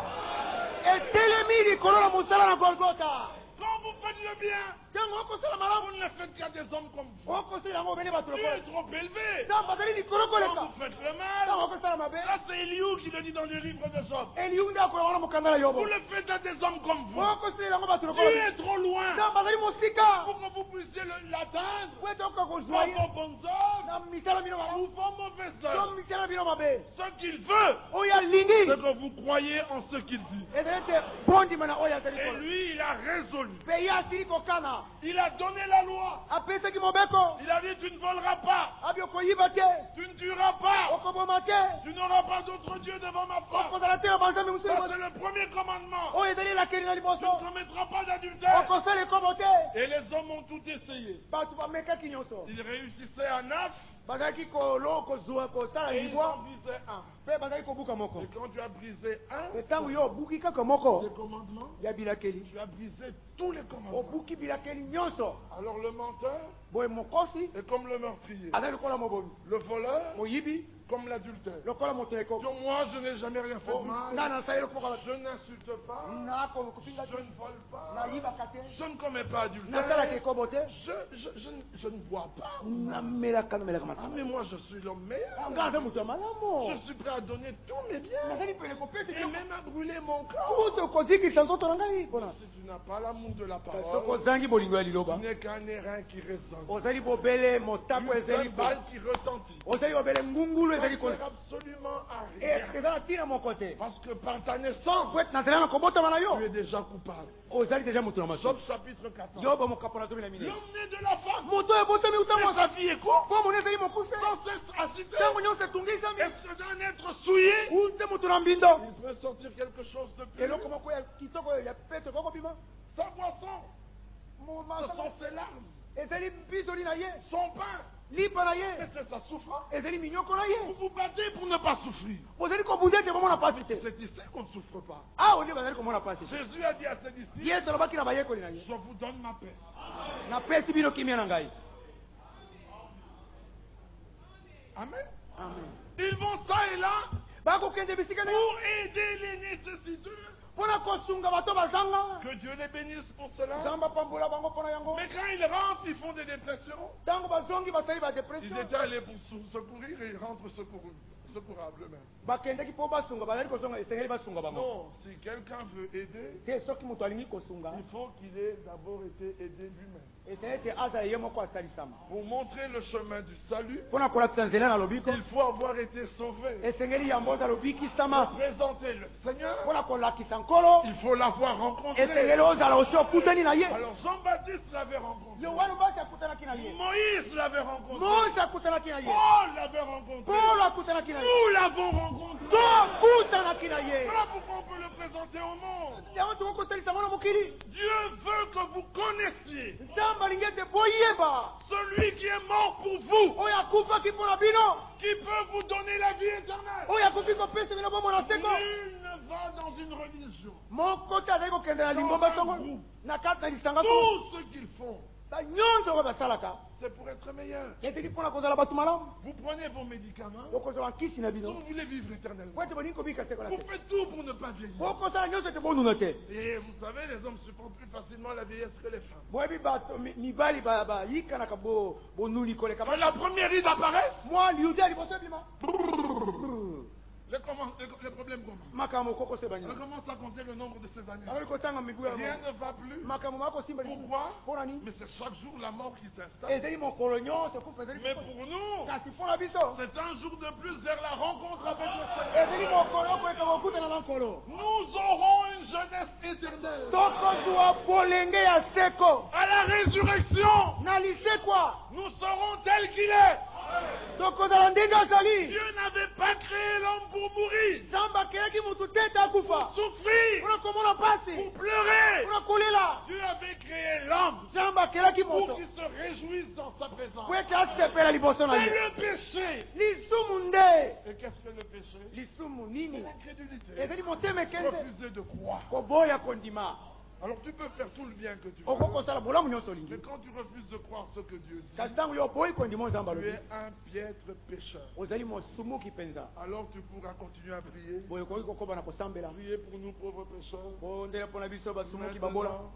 Speaker 2: etelemi likolo na mosala na golgota.
Speaker 3: Quand vous faites le bien,
Speaker 2: ntango okosala
Speaker 3: vous
Speaker 2: malamu
Speaker 3: ne le faites qu'à des hommes comme vous.
Speaker 2: okosala yango obele bato
Speaker 3: Dieu
Speaker 2: lokola
Speaker 3: est trop élevé.
Speaker 2: nzambe azali likolo
Speaker 3: Quand
Speaker 2: koleka.
Speaker 3: vous faites le
Speaker 2: ntango
Speaker 3: mal,
Speaker 2: okosala mabe
Speaker 3: ça c'est Eliou qui le dit dans le livre de Job.
Speaker 2: eliu nde akola wana mokanda na yobo
Speaker 3: Vous le faites à des hommes comme vous.
Speaker 2: okosala yango bato
Speaker 3: Dieu
Speaker 2: lokola
Speaker 3: est trop loin
Speaker 2: nzambe azali mosika
Speaker 3: pour que vous puissiez l'atteindre
Speaker 2: po ete okoka kozwa
Speaker 3: par
Speaker 2: ye
Speaker 3: vos bonnes œuvres
Speaker 2: na misala bino
Speaker 3: ou
Speaker 2: malamu
Speaker 3: vos mauvaises
Speaker 2: to
Speaker 3: œuvres.
Speaker 2: misala bino mabe.
Speaker 3: Ce qu'il veut,
Speaker 2: oyo alingi
Speaker 3: c'est que vous croyez en ce qu'il dit.
Speaker 2: ezali ete bondima na oyo azali
Speaker 3: Et
Speaker 2: kola
Speaker 3: lui, il a résolu.
Speaker 2: mpe ye asili kokana
Speaker 3: Il a donné la loi.
Speaker 2: apesaki mobeko
Speaker 3: Il a dit, tu ne voleras pas,
Speaker 2: abi okoyiba te
Speaker 3: tu ne tueras pas,
Speaker 2: okoboma te
Speaker 3: tu n'auras pas d'autre Dieu devant ma face.
Speaker 2: okozala te na banzambe mosusu
Speaker 3: Ça,
Speaker 2: liboso.
Speaker 3: c'est le premier commandement.
Speaker 2: oyo ezali elakeli na
Speaker 3: Tu
Speaker 2: liboso
Speaker 3: ne commettras pas d'adultère.
Speaker 2: okosala ekobo te.
Speaker 3: Et les hommes ont tout essayé.
Speaker 2: bato bamekaki nyonso
Speaker 3: Ils réussissaient à 9
Speaker 2: bazalaki kozwa kosala
Speaker 3: et ils en
Speaker 2: libwa
Speaker 3: brisaient un.
Speaker 2: mpe bazalaki kobuka moko.
Speaker 3: Et quand tu as brisé un
Speaker 2: mpe ntango yo obuki kaka
Speaker 3: des
Speaker 2: moko
Speaker 3: commandements,
Speaker 2: ya bilakeli
Speaker 3: tu as brisé tous les commandements.
Speaker 2: obuki bilakeli nyonso.
Speaker 3: Alors le menteur
Speaker 2: boye mokosi
Speaker 3: est comme le meurtrier.
Speaker 2: azali lokola mobomi,
Speaker 3: Le voleur
Speaker 2: moyibi
Speaker 3: comme l'adultère.
Speaker 2: lokola moto ya ekoko.
Speaker 3: Donc moi, je n'ai jamais rien fait de mal.
Speaker 2: nga nasali lokola
Speaker 3: Je n'insulte pas.
Speaker 2: nakopinga
Speaker 3: Je ne vole pas.
Speaker 2: nayibaka te
Speaker 3: Je ne commets pas
Speaker 2: nasalaka
Speaker 3: adultère.
Speaker 2: ekobo te
Speaker 3: Je ne bois pas.
Speaker 2: namelaka
Speaker 3: Ah,
Speaker 2: masanga
Speaker 3: mais moi, je suis l'homme meilleur.
Speaker 2: nga aza moto ya malamu
Speaker 3: Je suis prêt à donner tous mes biens.
Speaker 2: nazali pene kopesa
Speaker 3: Et même à brûler mon corps.
Speaker 2: kutu kozikisa nzoto na ngai mpona
Speaker 3: Si tu n'as pas l'amour de la
Speaker 2: soki
Speaker 3: parole,
Speaker 2: ozangi bolingo ya
Speaker 3: tu
Speaker 2: liloba
Speaker 3: n'es qu'un airain qui résonne.
Speaker 2: ozali bobele motako ezali
Speaker 3: Une balle qui retentit.
Speaker 2: ozali bobele ngungulu
Speaker 3: Ça
Speaker 2: ezali
Speaker 3: ne
Speaker 2: ko
Speaker 3: sert absolument à rien.
Speaker 2: eza na ntina moko te
Speaker 3: Parce que par ta naissance,
Speaker 2: po ete na nzela na kobotama na
Speaker 3: tu
Speaker 2: yo
Speaker 3: es déjà coupable.
Speaker 2: ozali deja moto na
Speaker 3: Job
Speaker 2: masumu
Speaker 3: chapitre 14.
Speaker 2: yobo mokapo na zomi na minei
Speaker 3: L'homme né de la femme,
Speaker 2: moto oyo ebotami uta
Speaker 3: mais sa
Speaker 2: mwasa
Speaker 3: vie est courte.
Speaker 2: po moni ezali mokuse
Speaker 3: Sans cesse agité.
Speaker 2: ntango nyonso etungisami
Speaker 3: Est-ce d'un être souillé,
Speaker 2: ute moto na mbindo
Speaker 3: il peut sortir quelque chose de plus.
Speaker 2: eloko moko ya kitoko oyo ya pete kokobima
Speaker 3: Sa boisson, ce sont ses larmes.
Speaker 2: ezali mbizoli na ye
Speaker 3: Son pain,
Speaker 2: lipa na
Speaker 3: mais
Speaker 2: ye
Speaker 3: c'est sa souffrance.
Speaker 2: ezali minyoko na ye
Speaker 3: Vous vous battez pour ne pas souffrir.
Speaker 2: ozali kobunda ete bomona pasi te
Speaker 3: C'est ici qu'on ne souffre pas.
Speaker 2: awa nde bazali komona pasi te
Speaker 3: Jésus a dit à ses disciples,
Speaker 2: yesu alobaki na bayekoli na ye
Speaker 3: je vous donne ma paix.
Speaker 2: napesi bino kimia na ngai.
Speaker 3: Amen.
Speaker 2: Amen.
Speaker 3: Ils vont ça et là
Speaker 2: bakokende bisika na
Speaker 3: pour aider les nécessiteux.
Speaker 2: mpona kosunga bato bazanga
Speaker 3: Que Dieu les bénisse pour cela.
Speaker 2: nzambe apambola bango mpona yango.
Speaker 3: Mais quand ils rentrent, ils font des dépressions.
Speaker 2: ntango bazongi basali
Speaker 3: Ils
Speaker 2: badepression
Speaker 3: étaient allés pour secourir et ils rentrent secourable eux-mêmes.
Speaker 2: bakendeki mpo basunga bazali kosunga esengeli basunga bango
Speaker 3: Non, si quelqu'un veut aider,
Speaker 2: te soki moto alingi kosunga
Speaker 3: il faut qu'il ait d'abord été aidé lui-même.
Speaker 2: esengeli ete aza ye moko asalisama
Speaker 3: Pour montrer le chemin du salut,
Speaker 2: mpo na kolakisa nzela na lobiko
Speaker 3: il faut avoir été sauvé.
Speaker 2: esengeli yango oza lobikisama
Speaker 3: Présenter le Seigneur,
Speaker 2: mpo na kolakisa nkolo
Speaker 3: il faut l'avoir rencontré.
Speaker 2: esengeli ozala osi okutani na ye
Speaker 3: Alors Jean-Baptiste l'avait rencontré.
Speaker 2: yohane mbasi akutanaki na ye
Speaker 3: Moïse l'avait rencontré.
Speaker 2: mose akutanaki na ye
Speaker 3: Paul l'avait rencontré.
Speaker 2: polo akutanaki na ye
Speaker 3: Nous l'avons rencontré.
Speaker 2: tokutanaki na ye
Speaker 3: Voilà pourquoi on peut le présenter au monde.
Speaker 2: yango tokokotalisa ngo na mokili
Speaker 3: Dieu veut que vous connaissiez
Speaker 2: nzambe alingi ete boyeba
Speaker 3: celui qui est mort pour vous,
Speaker 2: oyo akufaki mpo na bino
Speaker 3: qui peut vous donner la vie éternelle.
Speaker 2: oyo akoki kopesa bino bomoi na seko
Speaker 3: Nul ne va dans une religion.
Speaker 2: moko te azali kokende na lingomba songo na kati na lisanga songo
Speaker 3: Tout ce qu'ils font,
Speaker 2: ba nyonso oyo basalaka
Speaker 3: c'est pour être meilleur.
Speaker 2: ezali mpona kozala bato malamu
Speaker 3: Vous prenez vos médicaments,
Speaker 2: bokozala nkisi na
Speaker 3: vous
Speaker 2: bino
Speaker 3: voulez vivre éternellement.
Speaker 2: po ete bolingi kobika seko na
Speaker 3: Vous
Speaker 2: te
Speaker 3: faites tout pour ne pas vieillir.
Speaker 2: bokosala nyonso ete bonuna te
Speaker 3: Et vous savez, les hommes supportent plus facilement la vieillesse que les femmes.
Speaker 2: boyebi bato mibali bayikanaka bonuli koleka
Speaker 3: Quand la première ride apparaît,
Speaker 2: mwa liude ya liboso ebima
Speaker 3: les problèmes commencent.
Speaker 2: makambo kokoseba
Speaker 3: On
Speaker 2: nyonso
Speaker 3: commence à compter le nombre de ses années.
Speaker 2: akoli kotanga mibu
Speaker 3: Rien
Speaker 2: ya
Speaker 3: ne va plus.
Speaker 2: makambo makosimba
Speaker 3: Pourquoi?
Speaker 2: mpona nini
Speaker 3: Mais c'est chaque jour la mort qui s'installe.
Speaker 2: ezali mokolo nyonso kufa ezali
Speaker 3: Mais pour nous,
Speaker 2: kasi mpona biso
Speaker 3: c'est un jour de plus vers la rencontre avec le Seigneur.
Speaker 2: ezali mokolo okoyeka kokutana na nkolo
Speaker 3: Nous aurons une jeunesse éternelle.
Speaker 2: tokozwa bolenge ya seko
Speaker 3: À la résurrection,
Speaker 2: na lisekwa
Speaker 3: nous serons tels qu'il est.
Speaker 2: tokozala ndenge azali
Speaker 3: Dieu n'avait pas créé l'homme pour mourir,
Speaker 2: nzambe akeyaki motu te ete akufa
Speaker 3: souffrir,
Speaker 2: mpona komona mpasi
Speaker 3: pour pleurer.
Speaker 2: mpona kolela
Speaker 3: Dieu avait créé l'homme
Speaker 2: nzambe akelaki
Speaker 3: pour
Speaker 2: moto
Speaker 3: qu'il se réjouisse dans sa présence.
Speaker 2: po ete asepela liboso na
Speaker 3: C'est
Speaker 2: ye
Speaker 3: le péché.
Speaker 2: lisumu nde
Speaker 3: Et qu'est-ce que le péché?
Speaker 2: lisumu nini
Speaker 3: L'incrédulité.
Speaker 2: ezali motema ekende
Speaker 3: Refuser de croire.
Speaker 2: koboya kondima
Speaker 3: Alors tu peux faire tout le bien que tu veux.
Speaker 2: okokosala bolamu nyonso
Speaker 3: Mais
Speaker 2: olingi
Speaker 3: quand tu refuses de croire ce que Dieu dit,
Speaker 2: kasi ntango yo oboyi kondima nzambe
Speaker 3: tu
Speaker 2: alobi
Speaker 3: es un piètre pécheur.
Speaker 2: ozali mosumuki mpenza
Speaker 3: Alors tu pourras continuer à prier.
Speaker 2: boye okoki kokoba na kosambela
Speaker 3: Prier pour nous pauvres pécheurs.
Speaker 2: bondela mpona biso basumuki babola
Speaker 3: Maintenant,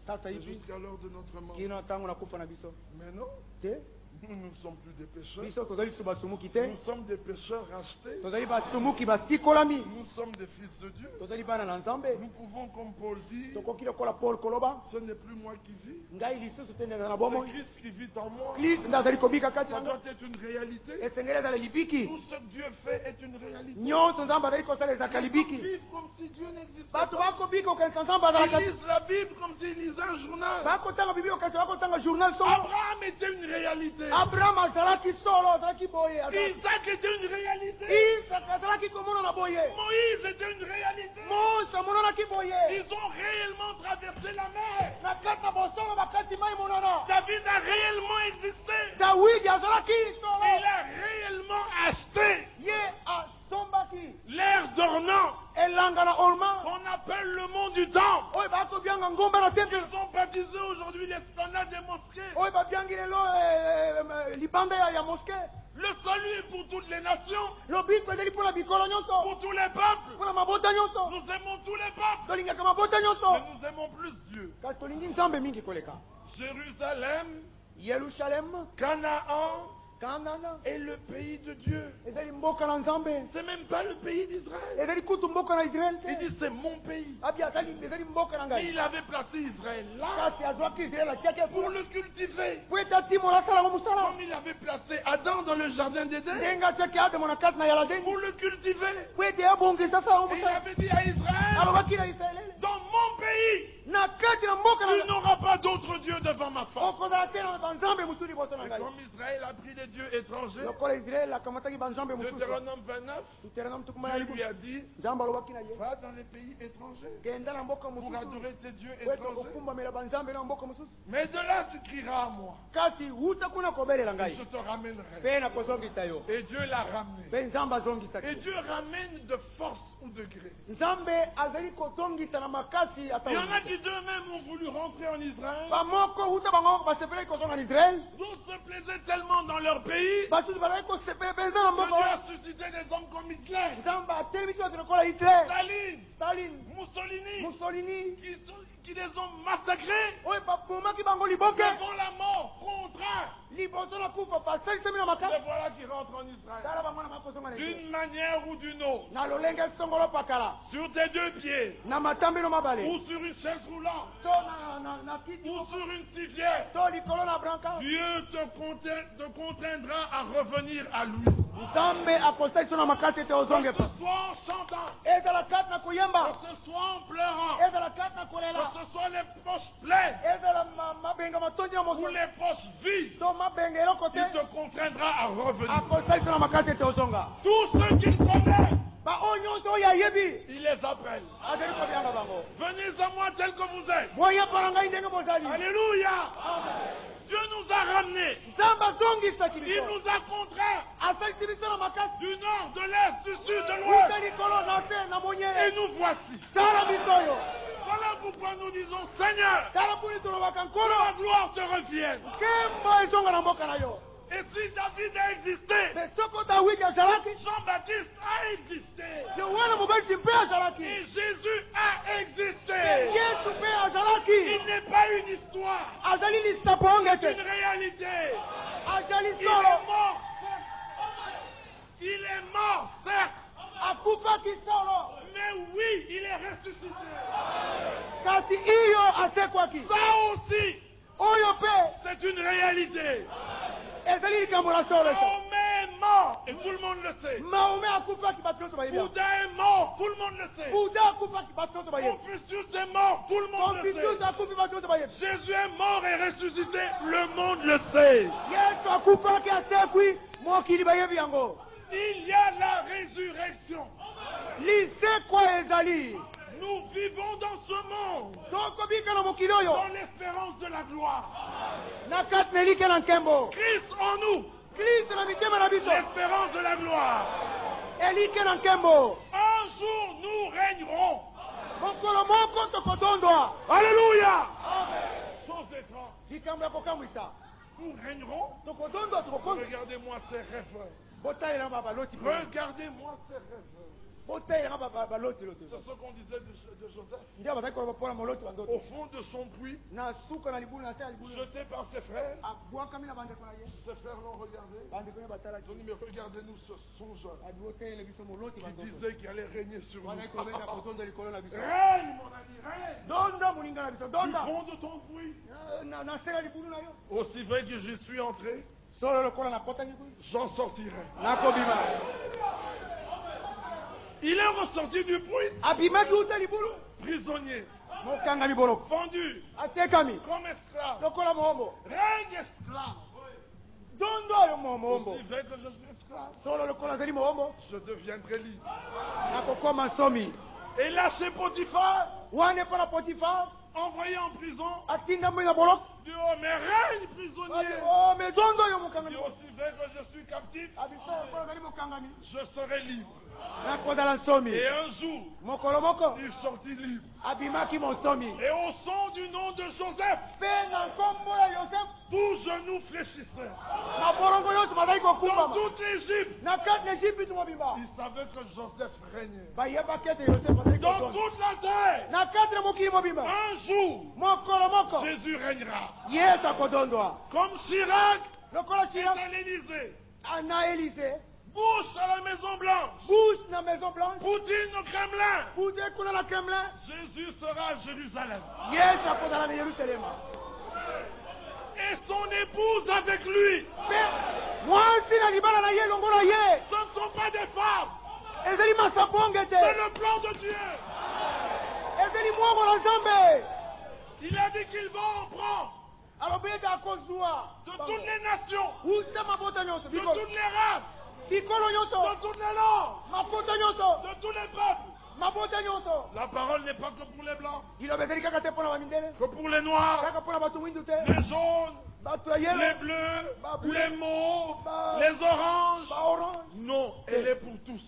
Speaker 2: sasa
Speaker 3: et
Speaker 2: hivi
Speaker 3: jusqu'à l'heure de notre mort.
Speaker 2: kino ntango na kufa na biso
Speaker 3: Mais non,
Speaker 2: te
Speaker 3: nous ne sommes plus des pécheurs.
Speaker 2: biso tozali biso basumuki te
Speaker 3: Nous sommes des pécheurs rachetés.
Speaker 2: tozali basumuki basikolami
Speaker 3: Nous sommes des fils de Dieu.
Speaker 2: tozali bana na nzambe
Speaker 3: Nous pouvons, comme Paul dit,
Speaker 2: tokoki lokola paul koloba
Speaker 3: ce n'est plus moi qui vis,
Speaker 2: ngai lisusu te ndeza na
Speaker 3: c'est
Speaker 2: bomoi
Speaker 3: Christ qui vit en moi.
Speaker 2: kristo nde azali kobika kati
Speaker 3: Ça
Speaker 2: na nga
Speaker 3: doit être une réalité.
Speaker 2: esengeli ezala libiki
Speaker 3: Tout ce que Dieu fait est une réalité.
Speaker 2: nyonso nzambe azali kosala ezalaka libiki
Speaker 3: Vivre comme si Dieu n'existait
Speaker 2: bato
Speaker 3: pas.
Speaker 2: bakobika okanisa nzambe azalaka
Speaker 3: Ils lisent la Bible comme s'ils lisaient un journal.
Speaker 2: bakotanga bibi okanisa bakotanga journal solo
Speaker 3: Abraham était une réalité.
Speaker 2: abraham azalaki solo azalaki boye
Speaker 3: Isaac était une réalité.
Speaker 2: isaka azalaki komona na boye
Speaker 3: Moïse était une réalité.
Speaker 2: mose amonanaki boye
Speaker 3: Ils ont réellement traversé la mer.
Speaker 2: na kati ya bosolo bakati mai monana
Speaker 3: David a réellement existé.
Speaker 2: dawidi azalaki solo
Speaker 3: Il a réellement acheté
Speaker 2: ye asombaki
Speaker 3: l'air dormant
Speaker 2: elanga na olma
Speaker 3: qu'on appelle le mont du temple.
Speaker 2: oyo bakobianga ngomba na tempele
Speaker 3: Ils ont baptisé aujourd'hui l'esplanade des mosquées.
Speaker 2: oyo babiangi lelo libanda ya moske
Speaker 3: Le salut est pour toutes les nations,
Speaker 2: lobiko ezali mpona bikolo nyonso
Speaker 3: pour tous les peuples.
Speaker 2: mpona mabota nyonso
Speaker 3: Nous aimons tous les peuples,
Speaker 2: tolingaka mabota nyonso
Speaker 3: mais nous aimons plus Dieu.
Speaker 2: kasi tolingi nzambe mingi koleka
Speaker 3: Jérusalem,
Speaker 2: yerusalem
Speaker 3: Canaan
Speaker 2: kanana
Speaker 3: est le pays de Dieu.
Speaker 2: ezali mboka na nzambe
Speaker 3: C'est même pas le pays d'Israël.
Speaker 2: ezali kutu mboka na israele
Speaker 3: Il
Speaker 2: te
Speaker 3: dit c'est mon pays.
Speaker 2: abi ezali mboka na ngai
Speaker 3: Il avait placé Israël là
Speaker 2: kasi azwaki israele atiaki
Speaker 3: pour
Speaker 2: kuna
Speaker 3: le cultiver.
Speaker 2: po ete atimola asalango mosala
Speaker 3: Comme il avait placé Adam dans le jardin d'Éden
Speaker 2: ndenge atiaki adamu na kati na yaladeni
Speaker 3: pour le cultiver.
Speaker 2: po ete abongisa asalango
Speaker 3: Et il
Speaker 2: mosala
Speaker 3: avait dit à Israël,
Speaker 2: alobaki na israele
Speaker 3: dans mon pays,
Speaker 2: na kati na mboka
Speaker 3: tu
Speaker 2: na
Speaker 3: n'auras pas d'autre Dieu devant ma face.
Speaker 2: okozala te na banzambe mosusu liboso na
Speaker 3: Et
Speaker 2: ngai
Speaker 3: comme Israël a pris des dieux étrangers,
Speaker 2: lokola israele akamataki banzambe mosusu
Speaker 3: Deutéronome 29,
Speaker 2: deuteronome tukumana
Speaker 3: Dieu lui
Speaker 2: libu
Speaker 3: a dit,
Speaker 2: nzambe alobaki na ye
Speaker 3: va dans les pays étrangers
Speaker 2: kenda na mboka
Speaker 3: pour
Speaker 2: mosusu
Speaker 3: adorer tes dieux
Speaker 2: po ete
Speaker 3: étrangers.
Speaker 2: kokumbamela banzambe na mboka mosusu
Speaker 3: Mais de là, tu crieras à moi.
Speaker 2: kasi wuta kuna kobelela
Speaker 3: Et
Speaker 2: ngai
Speaker 3: je te ramènerai.
Speaker 2: mpe nakozongisa yo
Speaker 3: Et Dieu l'a ramené.
Speaker 2: mpe nzambe azongisaki
Speaker 3: Et Dieu ramène de force ou de gré.
Speaker 2: nzambe azali kozongisa na makasi ata
Speaker 3: Il y en a qui d'eux-mêmes ont voulu rentrer en Israël.
Speaker 2: bamoko wuta bango basepelaki kozonga na israele
Speaker 3: D'autres se plaisaient tellement dans leur pays.
Speaker 2: basusu bazalaki kosepela mpenza na
Speaker 3: Que Dieu
Speaker 2: mboka
Speaker 3: a suscité des hommes comme Hitler,
Speaker 2: nzambe atelemisi bato lokola hitler
Speaker 3: Staline,
Speaker 2: stalin
Speaker 3: Mussolini,
Speaker 2: mussolini
Speaker 3: qui qui les ont massacrés
Speaker 2: oyo babomaki bango liboke
Speaker 3: devant la mort, contraints.
Speaker 2: liboso na kufa basalisami na
Speaker 3: Et
Speaker 2: makasi
Speaker 3: voilà qu'ils rentrent en Israël.
Speaker 2: tala bango na makosonga na
Speaker 3: D'une manière ou d'une autre,
Speaker 2: na lolenge songolo pakala
Speaker 3: sur tes deux pieds,
Speaker 2: na matambelo mabale
Speaker 3: ou sur une chaise roulante,
Speaker 2: to na kiti
Speaker 3: ou sur une civière,
Speaker 2: to likolo na branka
Speaker 3: Dieu te contraindra à revenir à lui.
Speaker 2: nzambe akosalisa na makasi ete
Speaker 3: Que
Speaker 2: ozonge
Speaker 3: ce
Speaker 2: pa
Speaker 3: soit en chantant,
Speaker 2: ezala kati na
Speaker 3: que
Speaker 2: koyemba
Speaker 3: ce soit en pleurant,
Speaker 2: ezala kati na
Speaker 3: que
Speaker 2: kolela
Speaker 3: ce soit les poches pleines
Speaker 2: ezala mabenga matondi ya
Speaker 3: ou
Speaker 2: moso
Speaker 3: les poches vides,
Speaker 2: to mabenga eloko te
Speaker 3: il te contraindra à revenir.
Speaker 2: akosalisa na makasi ete ozonga
Speaker 3: Tous ceux qu'il connaît,
Speaker 2: baoyo nyonso oyo ayebi
Speaker 3: il les appelle.
Speaker 2: azali kobyanga bango
Speaker 3: Venez à moi tel que vous êtes.
Speaker 2: boyepana ngai ndenge bozali
Speaker 3: Alléluia. Dieu nous a ramenés.
Speaker 2: nzambe azongisaki
Speaker 3: Il
Speaker 2: biso
Speaker 3: nous a contraints
Speaker 2: asalisi biso na makasi
Speaker 3: du nord, de l'est, du sud, de
Speaker 2: kuta
Speaker 3: l'ouest.
Speaker 2: likolo na se na
Speaker 3: Et
Speaker 2: monyele
Speaker 3: nous voici.
Speaker 2: tala biso oyo
Speaker 3: Voilà pourquoi nous disons, Seigneur,
Speaker 2: tala mpuni tolobaka
Speaker 3: que
Speaker 2: nkolo
Speaker 3: la gloire te revienne.
Speaker 2: nkembo ezonga na mboka na yo
Speaker 3: Et si David a existé,
Speaker 2: me soko dawidi azalaki
Speaker 3: Jean-Baptiste a existé.
Speaker 2: yohana mobelisi mpe azalaki
Speaker 3: Et Jésus a existé.
Speaker 2: yesu mpe azalaki
Speaker 3: Il n'est pas une histoire,
Speaker 2: azali lisaponge
Speaker 3: c'est
Speaker 2: te
Speaker 3: une réalité.
Speaker 2: azali
Speaker 3: Il
Speaker 2: solo
Speaker 3: est mort, certes. Il est mort, certes.
Speaker 2: akufaki solo
Speaker 3: Mais oui, il est ressuscité.
Speaker 2: kasi iyo asekwaki
Speaker 3: Ça aussi,
Speaker 2: oyo mpe
Speaker 3: c'est une réalité.
Speaker 2: ezali likambo na solo eso
Speaker 3: Mahomet est mort, et tout le monde le sait.
Speaker 2: maome akufaki bato nyonso bayebi
Speaker 3: Bouddha est mort, tout le monde le sait.
Speaker 2: buda akufaki bato nyonso bayebi
Speaker 3: Confucius est mort, tout le monde le
Speaker 2: confucius
Speaker 3: sait.
Speaker 2: akufi bato nyonso bayebi
Speaker 3: Jésus est mort et ressuscité, le monde le sait.
Speaker 2: yesu akufaki asekwi mokili bayebi yango
Speaker 3: Il y a la résurrection.
Speaker 2: lisekwa ezali
Speaker 3: Nous vivons dans ce monde,
Speaker 2: tokobika na mokili oyo
Speaker 3: dans l'espérance de la gloire.
Speaker 2: na kati na elike na nkembo
Speaker 3: Christ en nous,
Speaker 2: kristo na mitema na biso
Speaker 3: l'espérance de la gloire.
Speaker 2: elike na nkembo
Speaker 3: Un jour, nous régnerons.
Speaker 2: mokolo moko tokodondwa
Speaker 3: Alléluia. Chose étrange.
Speaker 2: likambo ya kokambwisa
Speaker 3: Nous régnerons.
Speaker 2: tokodondwa tokokonza
Speaker 3: Regardez-moi ces rêves.
Speaker 2: botalelanga baloti
Speaker 3: Regardez-moi ces rêves.
Speaker 2: botalelanga baloti loto
Speaker 3: C'est ce qu'on disait de Joseph.
Speaker 2: nde bazali koloba mpona moloti wa
Speaker 3: Au
Speaker 2: nzoto
Speaker 3: fond de son puits,
Speaker 2: na suka na libulu na se ya libulu
Speaker 3: jeté par ses frères.
Speaker 2: abwakami na bandeko na ye
Speaker 3: Ses frères l'ont regardé.
Speaker 2: bandeko ye batalaki
Speaker 3: Ils ont dit, mais regardez-nous ce songe
Speaker 2: abi botelele biso moloti wa
Speaker 3: qui
Speaker 2: nzoto
Speaker 3: disait qu'il allait régner sur
Speaker 2: wana
Speaker 3: nous.
Speaker 2: ekobenda kotonda likolo na biso
Speaker 3: Règne, mon ami, règne.
Speaker 2: donda moninga na biso
Speaker 3: Du
Speaker 2: donda
Speaker 3: fond de ton puits.
Speaker 2: na se ya libulu na yo
Speaker 3: Aussi vrai que j'y suis entré,
Speaker 2: solo lokola nakotaki kuyi
Speaker 3: j'en sortirai.
Speaker 2: nakobima
Speaker 3: Il est ressorti du puits,
Speaker 2: abimaki uta libulu
Speaker 3: prisonnier,
Speaker 2: mokangami boloko
Speaker 3: vendu
Speaker 2: atekami
Speaker 3: comme esclave.
Speaker 2: lokola moombo
Speaker 3: Règne esclave.
Speaker 2: dondo oyo moombo
Speaker 3: Aussi vrai que je suis esclave,
Speaker 2: solo lokola azali moombo
Speaker 3: je deviendrai libre.
Speaker 2: nakokoma nsomi
Speaker 3: Et là, chez Potiphar,
Speaker 2: wana mpona potifa
Speaker 3: envoyé en prison,
Speaker 2: atindamoi na boloko
Speaker 3: dit, oh, mais règne prisonnier.
Speaker 2: o me dondo oyo
Speaker 3: Il
Speaker 2: mokangami
Speaker 3: dit aussi vrai que je suis captif,
Speaker 2: abiso lokola azali mokangami
Speaker 3: je serai libre.
Speaker 2: nakozala nsomi
Speaker 3: Et un jour,
Speaker 2: mokolo moko
Speaker 3: il sortit libre.
Speaker 2: abimaki monsomi
Speaker 3: Et au son du nom de Joseph,
Speaker 2: mpe na nkombo ya yosefu
Speaker 3: tout genou fléchissait.
Speaker 2: na bolongo nyonso bazali
Speaker 3: Dans
Speaker 2: kokumbama
Speaker 3: toute l'Égypte,
Speaker 2: na kati na egypte mobimba
Speaker 3: il savait que Joseph régnait.
Speaker 2: bayebaki ete yosefu bazali
Speaker 3: Dans
Speaker 2: kozonga
Speaker 3: toute la terre,
Speaker 2: na kati na mokili mobimba
Speaker 3: un jour,
Speaker 2: mokolo moko
Speaker 3: Jésus régnera.
Speaker 2: yesu akodondwa
Speaker 3: Comme Chirac
Speaker 2: lokola
Speaker 3: est
Speaker 2: shira
Speaker 3: à l'Élysée,
Speaker 2: na élysée
Speaker 3: Bush à la Maison Blanche,
Speaker 2: bush na maison blanche
Speaker 3: Poutine au Kremlin,
Speaker 2: putin kuna na kremlin
Speaker 3: Jésus sera à Jérusalem.
Speaker 2: yesu akozala na yerusalema
Speaker 3: Et son épouse avec lui.
Speaker 2: mpe mwasi na libala na ye elongo na ye
Speaker 3: Ce ne sont pas des femmes,
Speaker 2: ezali masabonge te
Speaker 3: c'est le plan de Dieu.
Speaker 2: ezali mwongo na nzambe
Speaker 3: Il a dit qu'il va en prendre
Speaker 2: alobi ete akozwa
Speaker 3: de toutes les nations,
Speaker 2: uta mabota nyonso
Speaker 3: de toutes les races,
Speaker 2: bikolo
Speaker 3: de
Speaker 2: nyonso
Speaker 3: toutes les langues,
Speaker 2: mapota nyonso
Speaker 3: de tous les peuples.
Speaker 2: mabota nyonso
Speaker 3: La parole n'est pas que pour les blancs,
Speaker 2: liloba ezali kaka te mpona bamindele
Speaker 3: que pour les noirs,
Speaker 2: kaka mpona bato mwindu te
Speaker 3: les jaunes,
Speaker 2: bato ya
Speaker 3: les
Speaker 2: yelo
Speaker 3: bleus, les mauves, les oranges.
Speaker 2: baorange
Speaker 3: Non, elle est pour tous.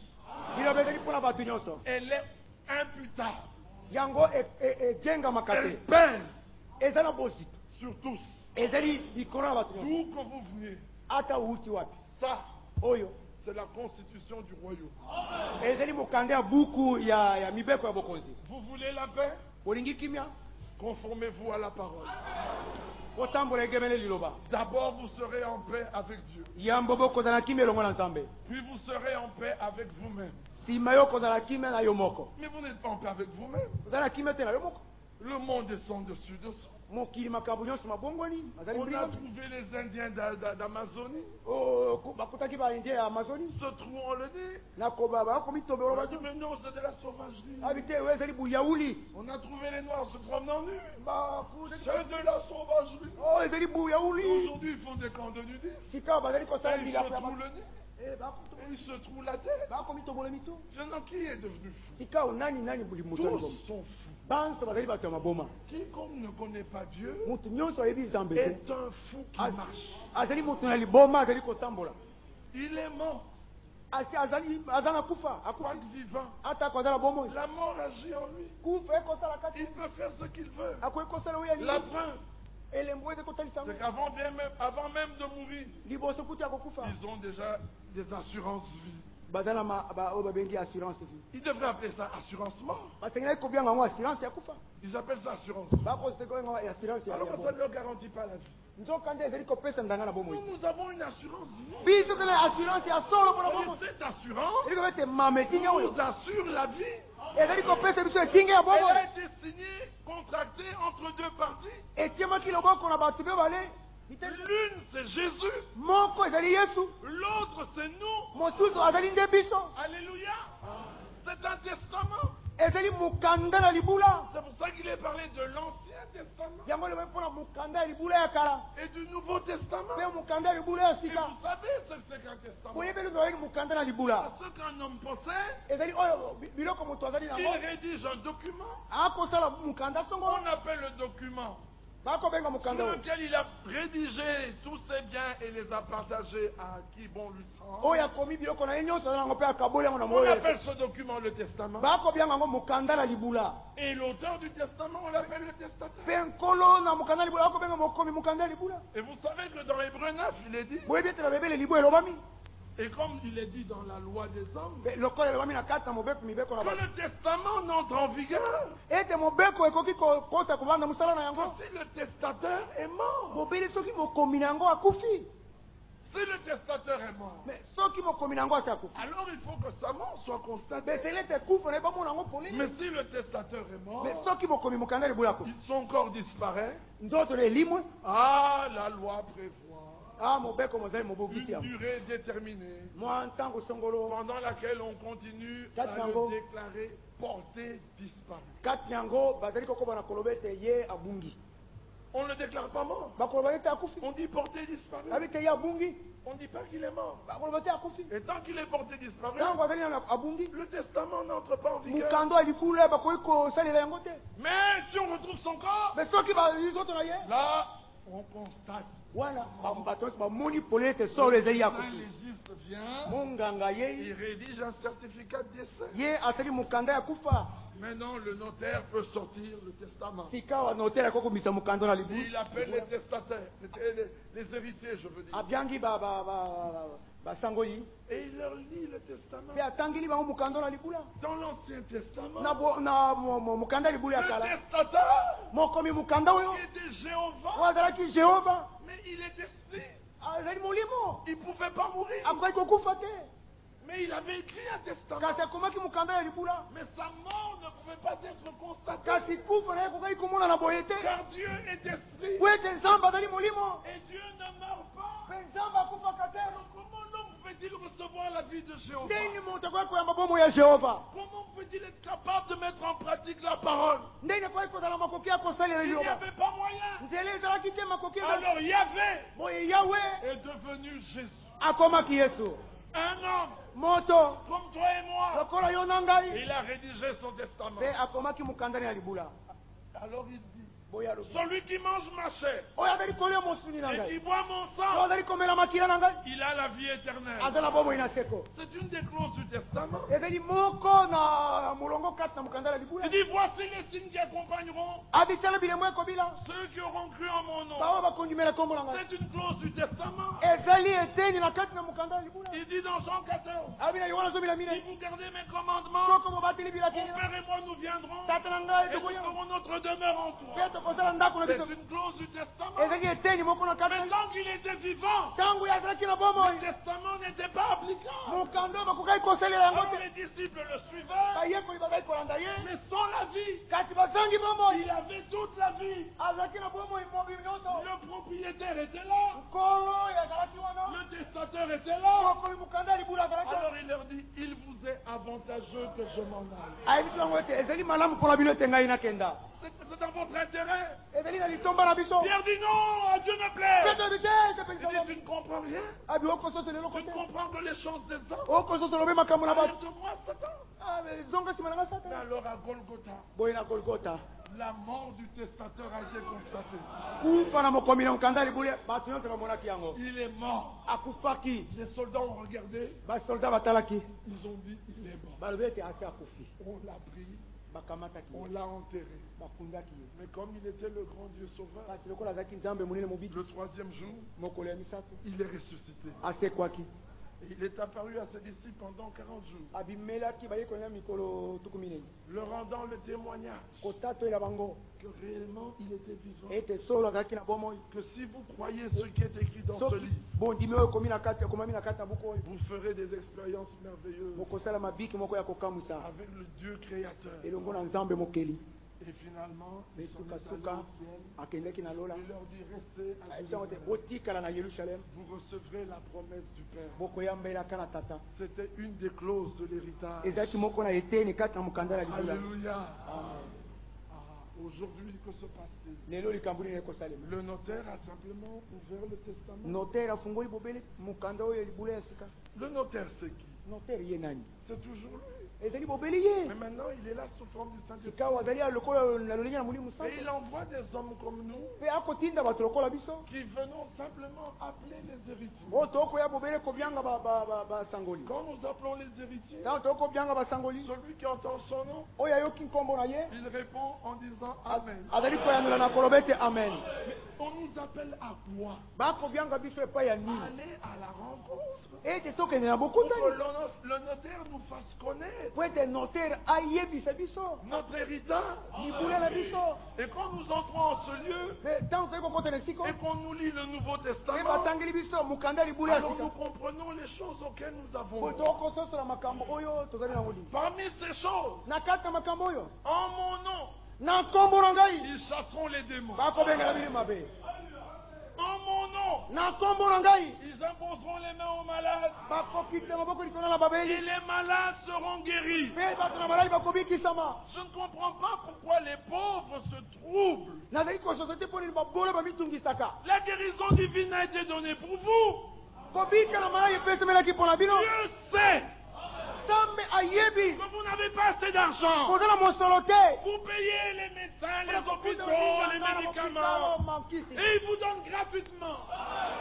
Speaker 2: liloba ezali mpona bato nyonso
Speaker 3: Elle est imputable.
Speaker 2: yango ejengamaka
Speaker 3: Elle
Speaker 2: te
Speaker 3: pèse
Speaker 2: eza na bozito
Speaker 3: sur tous.
Speaker 2: ezali likolo na bato nyonso
Speaker 3: D'où que vous veniez,
Speaker 2: ata outi wapi
Speaker 3: ça,
Speaker 2: oyo
Speaker 3: c'est la constitution du royaume.
Speaker 2: ezali mokanda ya buku ya mibeko ya bokonzi
Speaker 3: Vous voulez la paix?
Speaker 2: olingi kimia
Speaker 3: Conformez-vous à la parole.
Speaker 1: D'abord, vous serez en paix avec Dieu.
Speaker 2: Puis
Speaker 1: vous serez en paix avec vous-même.
Speaker 2: Mais
Speaker 1: Mais vous n'êtes pas en paix avec vous-même. Le monde descend dessus. On a trouvé les Indiens d'Amazonie. Se trouvent, on le dit. On a dit, mais non, c'est de la sauvagerie. On a trouvé les Noirs se promenant nus. C'est de la sauvagerie. Aujourd'hui, ils font des camps de nudistes. Ils se trouvent le nez. Et ils se trouvent la tête. Maintenant, qui est devenu fou? Tous sont fous. Quiconque ne connaît pas Dieu est un fou qui marche. Il est mort. Quoique vivant, la mort agit en lui. Il peut faire ce qu'il veut. La preuve, c'est qu'avant même de mourir, ils ont déjà des assurances vie. Ils devraient appeler ça assurance mort. Ils appellent ça assurance. Alors ça ne leur garantit pas la vie. Nous avons une assurance divine. Cette assurance nous assure la vie. Elle a été signée, contractée entre deux parties. L'une c'est Jésus, l'autre c'est nous. Alléluia. C'est un testament. C'est pour ça qu'il est parlé de l'Ancien Testament et du Nouveau Testament. Et vous savez ce que c'est qu'un testament? Ce qu'un homme possède, il rédige un document. On appelle le document sur lequel il a rédigé tous ses biens et les a partagés à qui bon lui semble. On appelle ce document le testament. Et l'auteur du testament, on l'appelle le testateur. Et vous savez que dans Hébreux 9, il est dit, et comme il est dit dans la loi des hommes, que le testament n'entre en vigueur que si le testateur est mort. Si le testateur est mort, alors il faut que sa mort soit constatée. Mais si le testateur est mort, son corps disparaît. Ah, la loi prévoit une durée déterminée pendant laquelle on continue à le déclarer porté disparu. On ne le déclare pas mort. On dit porté disparu. On ne dit pas qu'il est mort. Et tant qu'il est porté disparu, le testament n'entre pas en vigueur. Mais si on retrouve son corps, là, on constate. Un légiste vient, il rédige un certificat de décès. Maintenant, le notaire peut sortir le testament. Et il appelle les testataires, les héritiers, je veux dire. Et il leur lit le testament. Dans l'Ancien Testament, le testateur était Jéhovah. Mais il est esprit. Il ne pouvait pas mourir. Mais il avait écrit un testament. Mais sa mort ne pouvait pas être constatée. Car Dieu est esprit. Et Dieu ne meurt pas. Comment l'homme peut-il recevoir la vie de Jéhovah? Comment peut-il être capable de mettre en pratique la parole? Il n'y avait pas moyen. Alors Yahvé est devenu Jésus. Un homme comme toi et moi. Il a rédigé son testament. Alors il dit,
Speaker 3: celui qui mange ma chair
Speaker 2: oyo azali kolia mosuni na
Speaker 3: et qui
Speaker 2: ngai
Speaker 3: boit mon
Speaker 2: oyo
Speaker 3: sang,
Speaker 2: azali komela makila na ngai
Speaker 3: il a la vie éternelle.
Speaker 2: aza na bomoi na seko.
Speaker 3: C'est une des clauses du testament.
Speaker 2: ezali moko na molongo kati na mokanda na libula.
Speaker 3: Il dit, voici les signes qui accompagneront
Speaker 2: abitala bilemo ekobila
Speaker 3: ceux qui auront cru en mon nom.
Speaker 2: baoyo bakondimela kombo na ngai.
Speaker 3: C'est une clause du testament.
Speaker 2: ezali eteni na kati na mokanda na libula.
Speaker 3: Il dit dans Jean 14,
Speaker 2: abi na yohana zomi na
Speaker 3: si
Speaker 2: mine
Speaker 3: vous gardez mes commandements,
Speaker 2: soko bobateli
Speaker 3: mon
Speaker 2: bilaki
Speaker 3: Père et moi nous viendrons
Speaker 2: tata na ngai
Speaker 3: et nous
Speaker 2: tokoya
Speaker 3: ferons notre demeure en toi.
Speaker 2: mpe tokosala ndako na
Speaker 3: C'est
Speaker 2: biso.
Speaker 3: une clause du testament.
Speaker 2: ezali eteni moko na kati
Speaker 3: Mais tant qu'il était vivant,
Speaker 2: ntango ye azalaki na
Speaker 3: le
Speaker 2: bomoi
Speaker 3: testament n'était pas applicable.
Speaker 2: mokanda oyo bakokaki kosalela yango
Speaker 3: Alors
Speaker 2: te.
Speaker 3: les disciples le suivaient,
Speaker 2: bayekoli bazali kolanda ye
Speaker 3: mais sans la vie.
Speaker 2: kasi bazangi bomoi.
Speaker 3: Il avait toute la vie.
Speaker 2: azalaki na bomoi mobili nyonso.
Speaker 3: Le propriétaire était là.
Speaker 2: nkolo azalaki wana
Speaker 3: Le testateur était là.
Speaker 2: mokomi mokanda ya libula azalaki.
Speaker 3: Alors il leur dit, il vous est avantageux que je m'en aille.
Speaker 2: ayebi yango ete ezali malamu mpona bino ete ngai nakenda.
Speaker 3: C'est dans votre intérêt.
Speaker 2: ezali na litomba na biso.
Speaker 3: Pierre dit non, à Dieu ne plaît.
Speaker 2: peto yebi te
Speaker 3: Il dit, tu ne comprends rien.
Speaker 2: abi okososo lelo
Speaker 3: Tu ne
Speaker 2: kote
Speaker 3: comprends que les choses des hommes.
Speaker 2: okososo lobe makambo na
Speaker 3: Arrière
Speaker 2: bato.
Speaker 3: de moi, Satan.
Speaker 2: zonga nsima na nga
Speaker 3: Mais
Speaker 2: satana.
Speaker 3: alors à Golgotha,
Speaker 2: boye na golgota
Speaker 3: la mort du testateur a été constatée.
Speaker 2: kufa na mokomi na mokanda ya libula bato nyonso bamonaki yango.
Speaker 3: Il est mort.
Speaker 2: akufaki.
Speaker 3: Les soldats ont regardé.
Speaker 2: basoldat batalaki
Speaker 3: Ils ont dit, il est mort.
Speaker 2: balobi ete asi akufi.
Speaker 3: On l'a pris.
Speaker 2: bakamataki
Speaker 3: On
Speaker 2: ye
Speaker 3: l'a enterré.
Speaker 2: bafundaki ye.
Speaker 3: Mais comme il était le grand Dieu sauveur,
Speaker 2: kasi lokola azalaki nzambe monene mobidi
Speaker 3: le troisième jour,
Speaker 2: mokolo ya misato
Speaker 3: il est ressuscité.
Speaker 2: asekwaki.
Speaker 3: Et il est apparu à ses disciples pendant 40 jours,
Speaker 2: abimelaki bayekoli na mikolo tuku minei
Speaker 3: leur rendant le témoignage
Speaker 2: kotatoyela bango
Speaker 3: que réellement il était vivant.
Speaker 2: ete solo azalaki na bomoi.
Speaker 3: Que si vous croyez ce qui est écrit dans ce
Speaker 2: soki
Speaker 3: livre,
Speaker 2: bondimi oyo ekomami na kati na buku oyo
Speaker 3: vous ferez des expériences merveilleuses
Speaker 2: bokosala mabiki moko ya kokamwisa
Speaker 3: avec le Dieu créateur.
Speaker 2: elongo na nzambe mokeli.
Speaker 3: Et finalement,
Speaker 2: me
Speaker 3: ils sont allés
Speaker 2: sukasuka
Speaker 3: au ciel.
Speaker 2: akendeki na lola
Speaker 3: Il leur dit, restez à
Speaker 2: ayisango te
Speaker 3: Jérusalem.
Speaker 2: botikala na yerusalem
Speaker 3: Vous recevrez la promesse du Père.
Speaker 2: bokoyambelaka na tata.
Speaker 3: C'était une des clauses de l'héritage.
Speaker 2: ezalaki moko na eteni kati na mokanda ya libula.
Speaker 3: Alléluia.
Speaker 2: Amen.
Speaker 3: Aujourd'hui, que se passe-t-il?
Speaker 2: lelo likambo nini ekosalema.
Speaker 3: Le notaire a simplement ouvert le testament.
Speaker 2: notere afungoli bobele mokanda oyo ya libula ya sika.
Speaker 3: Le notaire, c'est qui?
Speaker 2: notere ye nani.
Speaker 3: C'est toujours lui.
Speaker 2: ezali bobeli ye
Speaker 3: Mais maintenant, il est là sous forme du Saint-Esprit.
Speaker 2: sika oyo azali ya lokola na lolenge na molimo
Speaker 3: Et
Speaker 2: santo
Speaker 3: il envoie des hommes comme nous
Speaker 2: mpe akotinda bato lokola biso
Speaker 3: qui venons simplement appeler les héritiers.
Speaker 2: oyo tokoya bobele kobyanga basangoli.
Speaker 3: Quand nous appelons les héritiers,
Speaker 2: ntango tokobyanga basangoli
Speaker 3: celui qui entend son nom,
Speaker 2: oyo ayoki nkombo na ye
Speaker 3: il répond en disant Amen.
Speaker 2: azali koyandola na koloba ete amen.
Speaker 3: On nous appelle à quoi?
Speaker 2: bakobyanga biso epai ya nini
Speaker 3: Aller à la rencontre.
Speaker 2: ete tokende na
Speaker 3: Pour que
Speaker 2: bokutani
Speaker 3: le notaire nous fasse connaître
Speaker 2: po ete notere ayebisa biso
Speaker 3: notre héritage.
Speaker 2: libula na biso.
Speaker 3: Et quand nous entrons en ce lieu
Speaker 2: mpe ntango tozali kokota na esika
Speaker 3: et qu'on nous lit le Nouveau
Speaker 2: mpe
Speaker 3: Testament,
Speaker 2: batangeli biso mokanda ya libula ya
Speaker 3: alors nous
Speaker 2: sika
Speaker 3: comprenons les choses auxquelles nous avons
Speaker 2: po
Speaker 3: droit.
Speaker 2: tokososola makambo oyo tozali nango lini.
Speaker 3: Parmi ces choses,
Speaker 2: na kati na makambo oyo
Speaker 3: en mon nom,
Speaker 2: na nkombo na ngai
Speaker 3: ils chasseront les démons.
Speaker 2: bakobengela bili mabe.
Speaker 3: En mon nom,
Speaker 2: na nkombo na ngai
Speaker 3: ils imposeront les mains aux malades
Speaker 2: bakokita maboko likolo na
Speaker 3: et
Speaker 2: babeli
Speaker 3: les malades seront guéris.
Speaker 2: mpe bato na maladi bakobikisama.
Speaker 3: Je ne comprends pas pourquoi les pauvres se troublent.
Speaker 2: nazali kososo te mpo nini babole bamitungisaka.
Speaker 3: La guérison divine a été donnée pour vous.
Speaker 2: kobika na maladi epesemelaki mpo na bino.
Speaker 3: Dieu sait
Speaker 2: nzambe ayebi
Speaker 3: que vous n'avez pas assez d'argent
Speaker 2: kozala mosolo te
Speaker 3: pour payer les médecins, les hôpitaux, les médicaments. Et il vous donne gratuitement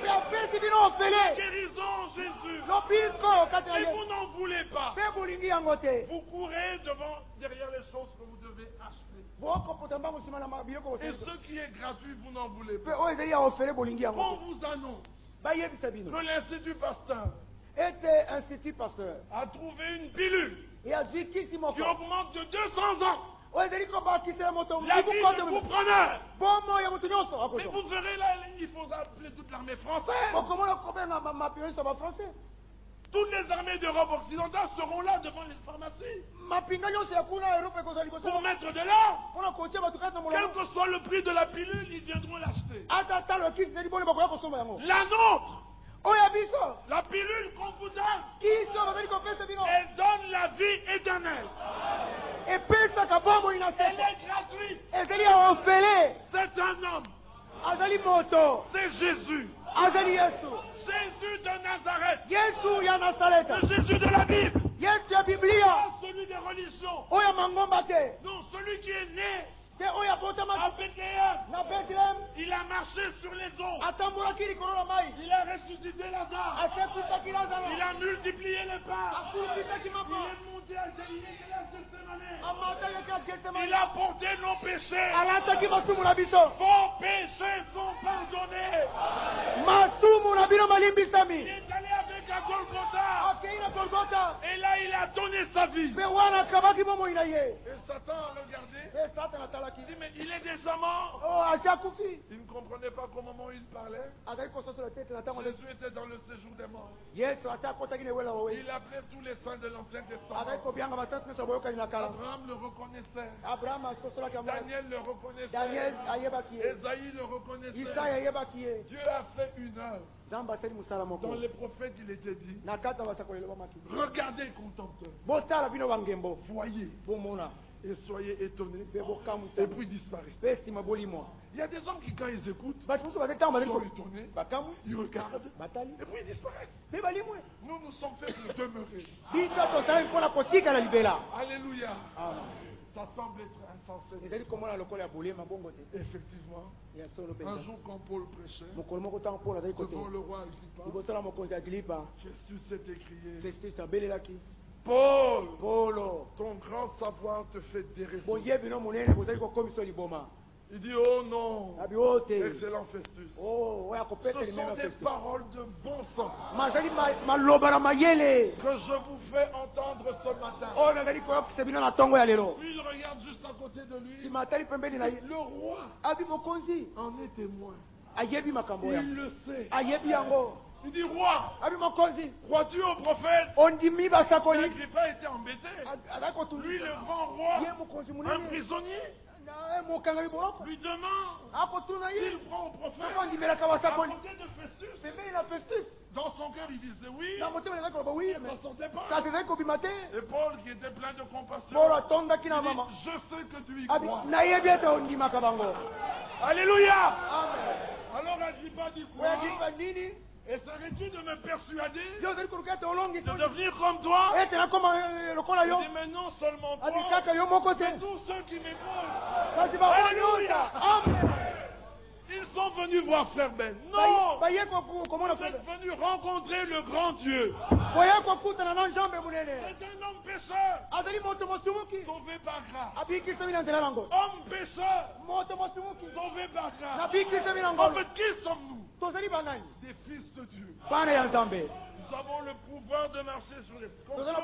Speaker 2: mpe apesi bino ofele
Speaker 3: guérison Jésus.
Speaker 2: lobiko kati na
Speaker 3: Et
Speaker 2: ye
Speaker 3: vous n'en voulez pas.
Speaker 2: mpe bolingi yango te.
Speaker 3: Vous courez derrière les choses que vous devez acheter.
Speaker 2: bokopota mbango nsima na biloko
Speaker 3: Et
Speaker 2: kosala
Speaker 3: ce qui est gratuit, vous n'en voulez
Speaker 2: mpe
Speaker 3: pas.
Speaker 2: oyo ezali ya ofele bolingi yango
Speaker 3: On
Speaker 2: te.
Speaker 3: vous annonce
Speaker 2: bayebisa bino
Speaker 3: que l'Institut Pasteur
Speaker 2: ete institut pasteur
Speaker 3: a trouvé une pilule
Speaker 2: yazwi kisi
Speaker 3: qui
Speaker 2: moko
Speaker 3: augmente de 200 ans
Speaker 2: oyo ezali kobakisela moto
Speaker 3: la vie de vous preneur.
Speaker 2: bomo ya moto nyonso
Speaker 3: Mais
Speaker 2: akozwa.
Speaker 3: vous verrez là, il faut appeler toute l'armée française.
Speaker 2: okomona kobenga mapio nyonso bafrançais.
Speaker 3: Toutes les armées d'Europe occidentale seront là devant les pharmacies
Speaker 2: mapinga nyonso ya kuna erope ekozala liboso
Speaker 3: pour mettre de l'or.
Speaker 2: mpona kotia bato kati na
Speaker 3: Quel
Speaker 2: molongo.
Speaker 3: que soit le prix de la pilule, ils viendront l'acheter.
Speaker 2: ata talo kisi ezali boni bakoya kosomba yango.
Speaker 3: La nôtre,
Speaker 2: oyo ya biso
Speaker 3: la pilule qu'on vous donne,
Speaker 2: kisi oyo bazali kopesa bino
Speaker 3: elle donne la vie éternelle.
Speaker 2: epesaka bomoi na
Speaker 3: Elle
Speaker 2: seko
Speaker 3: est gratuite.
Speaker 2: ezali ya ofele.
Speaker 3: C'est un homme.
Speaker 2: azali moto
Speaker 3: C'est Jésus.
Speaker 2: azali yesu.
Speaker 3: Jésus de Nazareth.
Speaker 2: yesu ya nazareta
Speaker 3: Le Jésus de la Bible.
Speaker 2: yesu ya biblia
Speaker 3: Pas celui des religions.
Speaker 2: oyo ya mangomba te.
Speaker 3: Non, celui qui est né À Bethléem, il a marché sur les eaux. Il a ressuscité Lazare. Il a multiplié les pains. Il est monté à Galilée, il a porté nos péchés. Vos péchés sont pardonnés. Il est allé avec à Golgotha. Et là, il a donné sa vie. Et Satan a regardé. Il dit, mais il est déjà mort. Il ne comprenait pas comment il parlait. Jésus était dans le séjour des morts. Il appelait tous les saints de l'Ancien Testament. Abraham le reconnaissait. Daniel le reconnaissait. Esaïe le reconnaissait. Dieu a fait une œuvre. Dans les prophètes, il était dit, regardez, contempteurs, voyez, et soyez étonnés, et puis disparaissez. Il y a des hommes qui, quand ils écoutent, sont étonnés, ils regardent, et puis ils disparaissent. Nous sommes faits pour demeurer. Alléluia. Ça semble être insensé. Effectivement, un jour quand Paul prêchait devant le roi Agrippa, Festus s'est écrié, Paul, ton grand savoir te fait déraisonner. Il dit, oh non, excellent Festus. Ce sont des paroles de bon sens que je vous fais entendre ce matin. Puis il regarde juste à côté de lui. Le roi en est témoin. Il le sait. Il dit, roi, crois-tu au prophète? Agrippa était embêté. Lui, le grand roi, un prisonnier, lui demande s'il croit au prophète. À côté de Festus, dans son cœur, il disait oui, il ne sentait pas. Et Paul, qui était plein de compassion, il dit, je sais que tu y crois. Alléluia. Alors Agrippa dit quoi? Et serais-tu de me persuader de devenir comme toi? Il dit, mais non seulement toi, mais tous ceux qui m'écoutent. Alléluia. Ils sont venus voir Frère Ben. Non, vous êtes venus rencontrer le grand Dieu. C'est un homme pécheur, sauvé par grâce. Homme pécheur, sauvé par grâce. En fait, qui sommes-nous? Des fils de Dieu. Nous avons le pouvoir de marcher sur les scorpions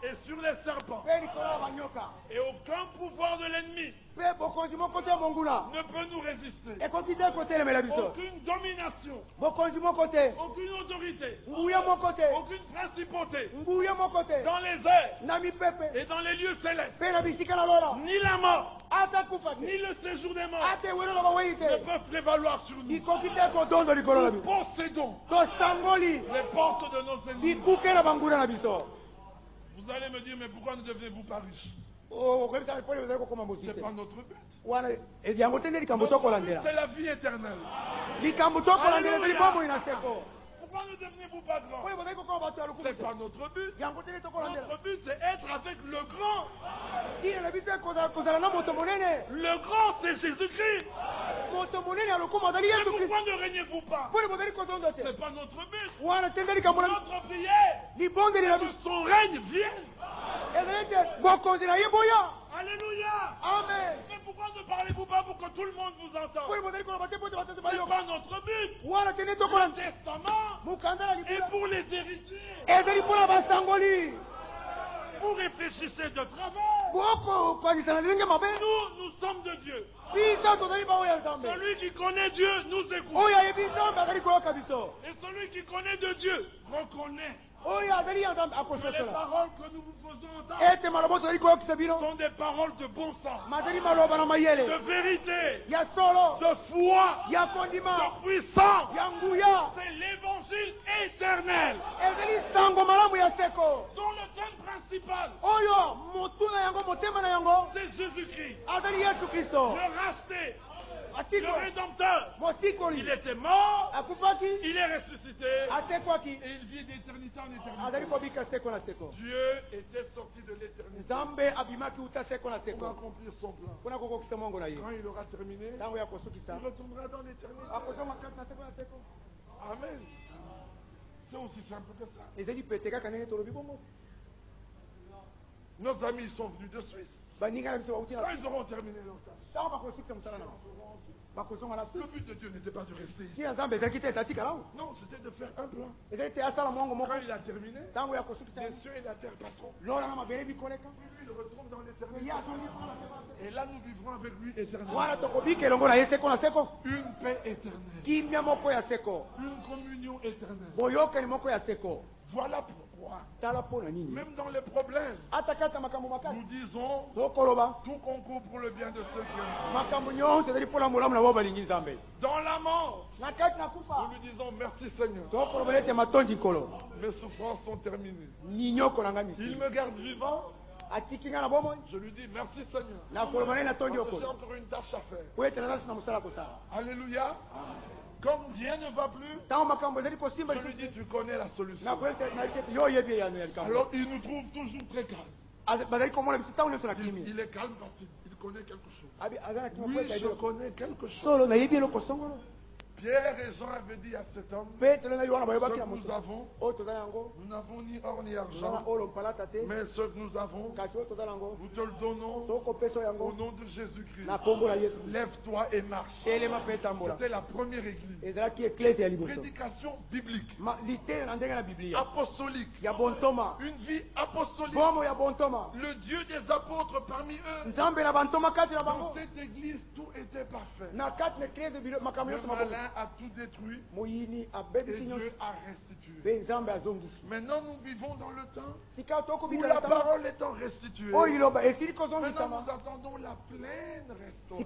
Speaker 3: et sur les serpents. Et aucun pouvoir de l'ennemi ne peut nous résister. Aucune domination, aucune autorité, aucune principauté dans les airs et dans les lieux célestes, ni la mort, ni le séjour des morts ne peuvent prévaloir sur nous. Nous possédons les portes de nos ennemis. Vous allez me dire, mais pourquoi ne devenez-vous pas riches? C'est pas notre but. C'est la vie éternelle. Pourquoi ne devenez-vous pas grand? C'est pas notre but. Notre but, c'est être avec le grand. Le grand, c'est Jésus-Christ. Mais pourquoi ne régnez-vous pas? C'est pas notre but. Notre prière, que son règne vienne. Alléluia.
Speaker 1: Amen.
Speaker 3: Mais pourquoi ne parlez-vous pas pour que tout le monde vous entende? C'est pas notre but. Le testament est pour les héritiers. Vous réfléchissez de travers. Nous sommes de Dieu. Celui qui connaît Dieu nous écoute. Et celui qui connaît de Dieu reconnaît. Que les paroles que nous vous faisons entendre sont des paroles de bon sens, de vérité, de foi, de puissance. C'est l'évangile éternel dont le thème principal, c'est Jésus-Christ, le racheté, le Rédempteur, il était mort, il est ressuscité, et il vit d'éternité en éternité. Dieu était sorti de l'éternité pour accomplir son plan. Quand il aura terminé, il retournera dans l'éternité. Amen. C'est aussi simple que ça. Nos amis sont venus de Suisse. Quand ils auront terminé leur tâche, le but de Dieu n'était pas de rester ici. Non, c'était de faire un plan. Quand il a terminé, les cieux et la terre passeront. Lui, il retourne dans l'éternité. Et là, nous vivrons avec lui éternellement. Une paix éternelle. Une communion éternelle. Voilà pourquoi, même dans les problèmes, nous disons tout concourt pour le bien de ceux qui aiment. Dans la mort, nous lui disons merci Seigneur. Mes souffrances sont terminées. Il me garde vivant. Je lui dis merci Seigneur. J'ai encore une tâche à faire. Alléluia. Comme rien ne va plus, je lui dis tu connais la solution. Alors il nous trouve toujours très calme. Il est calme parce qu'il connaît quelque chose. Oui, je connais quelque chose. Pierre et Jean avaient dit à cet homme, nous n'avons ni or ni argent, mais ce que nous avons, nous te le donnons au nom de Jésus-Christ. Lève-toi et marche. C'était la première église. Prédication biblique. Apostolique. Une vie apostolique. Le Dieu des apôtres parmi eux. Dans cette église, tout était parfait. Le malin a tout détruit et Dieu a restitué. Maintenant nous vivons dans le temps où la parole étant restituée. Maintenant nous attendons la pleine restauration.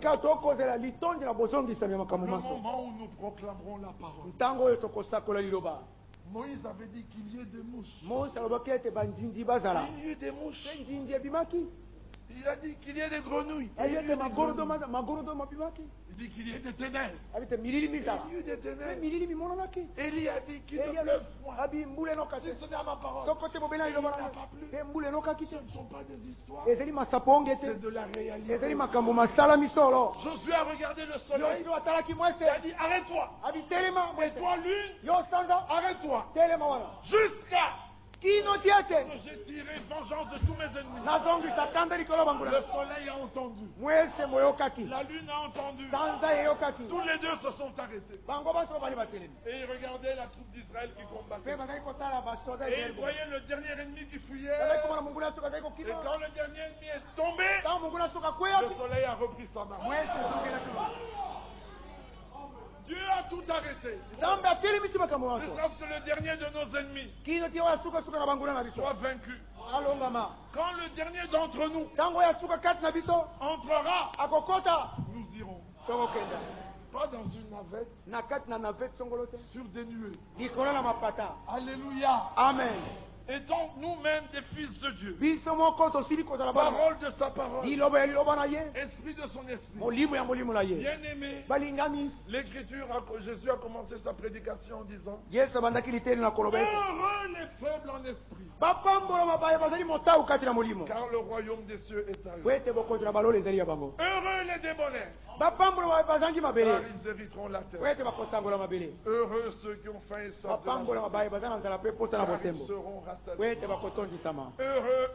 Speaker 3: Le moment où nous proclamerons la parole. Moïse avait dit qu'il y ait des mouches. Il y a eu des mouches. Il a dit qu'il y ait des grenouilles. Il dit qu'il y ait des ténèbres. Il y a eu des ténèbres. Élie a dit qu'il ne pleuve point. Si ce n'est à ma parole, il n'a pas plu. Ce ne sont pas des histoires. C'est de la réalité. Josué a regardé le soleil. Il a dit arrête-toi. Et toi lune, arrête-toi. Jusqu'à j'ai tiré vengeance de tous mes ennemis. Le soleil a entendu. La lune a entendu. Tous les deux se sont arrêtés. Et ils regardaient la troupe d'Israël qui combattait. Et ils voyaient le dernier ennemi qui fuyait. Et quand le dernier ennemi est tombé, le soleil a repris sa marche. Dieu a tout arrêté. Jusqu'à ce que le dernier de nos ennemis soit vaincu. Quand le dernier d'entre nous entrera, nous irons. Pas dans une navette, sur des nuées. Alléluia.
Speaker 2: Amen.
Speaker 3: Étant nous-mêmes des fils de Dieu. Parole de sa parole. Esprit de son esprit. Bien-aimé, l'Écriture, Jésus a commencé sa prédication en disant heureux les faibles en esprit. Car le royaume des cieux est à eux. Heureux les débonnaires. Car ils hériteront la terre. Heureux ceux qui ont faim et soif de la justice. Car ils seront rassasiés. Heureux.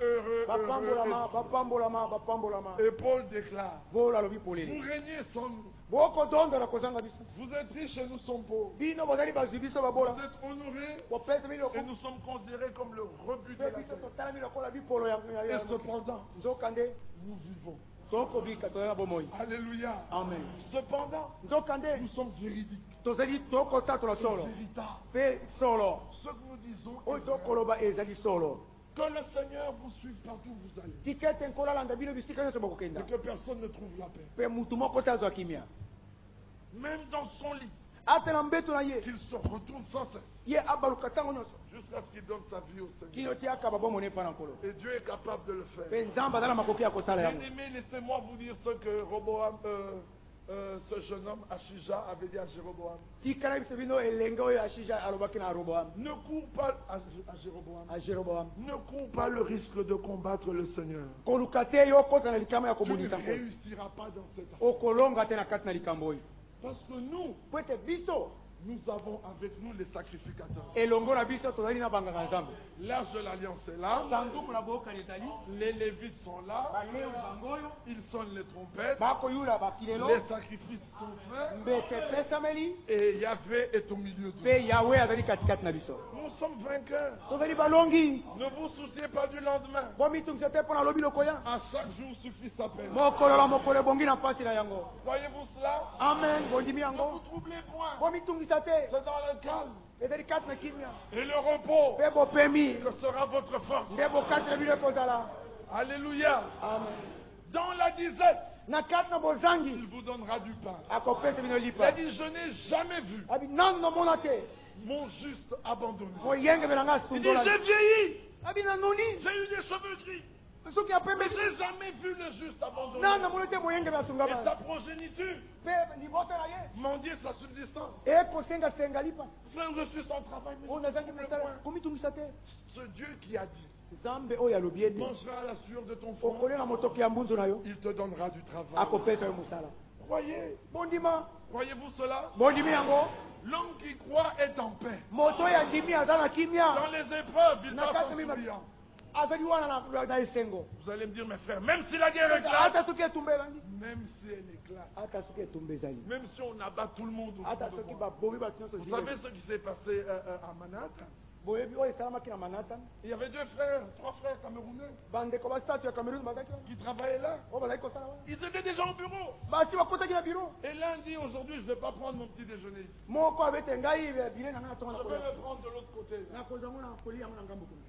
Speaker 3: Et Paul déclare vous régnez sans nous. Vous êtes riches et nous sommes pauvres. Vous êtes honorés et nous sommes considérés comme le rebut de la terre. Et cependant, nous vivons. Alléluia.
Speaker 2: Amen.
Speaker 3: Cependant, nous sommes véridiques. Nous sommes véritables. Ce que nous disons que le Seigneur vous suive partout où vous allez. Et que personne ne trouve la paix. Même dans son lit. Qu'il se retourne sans cesse. Jusqu'à ce qu'il donne sa vie au Seigneur. Et Dieu est capable de le faire. Bien-aimés, laissez-moi vous dire ce que
Speaker 1: ce jeune homme, Achija, avait dit à Jéroboam, ne cours pas à Jéroboam, ne cours pas le risque de combattre le Seigneur. Tu ne réussiras pas dans cette affaire. Parce que nous avons avec nous les sacrificateurs. L'arche de l'alliance est là. Les Lévites sont là. Ils sonnent les trompettes. Les sacrifices sont faits. Et Yahvé est au milieu de nous. Nous sommes vainqueurs. Ne vous souciez pas du lendemain. À chaque jour suffit sa peine. Voyez-vous cela?
Speaker 3: Amen.
Speaker 1: Ne vous troublez point. C'est dans le calme et le repos que sera votre force. Alléluia.
Speaker 3: Amen.
Speaker 1: Dans la disette,
Speaker 3: il
Speaker 1: vous donnera du pain. Il a dit, je n'ai jamais vu mon juste abandonné. Il dit, j'ai vieilli. J'ai eu des cheveux gris. Mais j'ai jamais vu le juste abandonné. Et sa progéniture mendier sa subsistance. Frère, je suis sans travail. Mais ce Dieu qui a dit, mangera à la sueur de ton front, il te donnera du travail. Croyez. Croyez-vous cela? L'homme qui croit est en paix. Dans les épreuves, il passe en souriant. Vous allez me dire, mes frères, même si la guerre éclate, même si elle éclate, même si on abat tout le monde, vous savez ce qui s'est passé à Manhattan? Il y avait 2 frères, 3 frères camerounais qui travaillaient là. Ils étaient déjà au bureau. Et l'un dit, aujourd'hui je ne vais pas prendre mon petit déjeuner. Je vais le prendre de l'autre côté.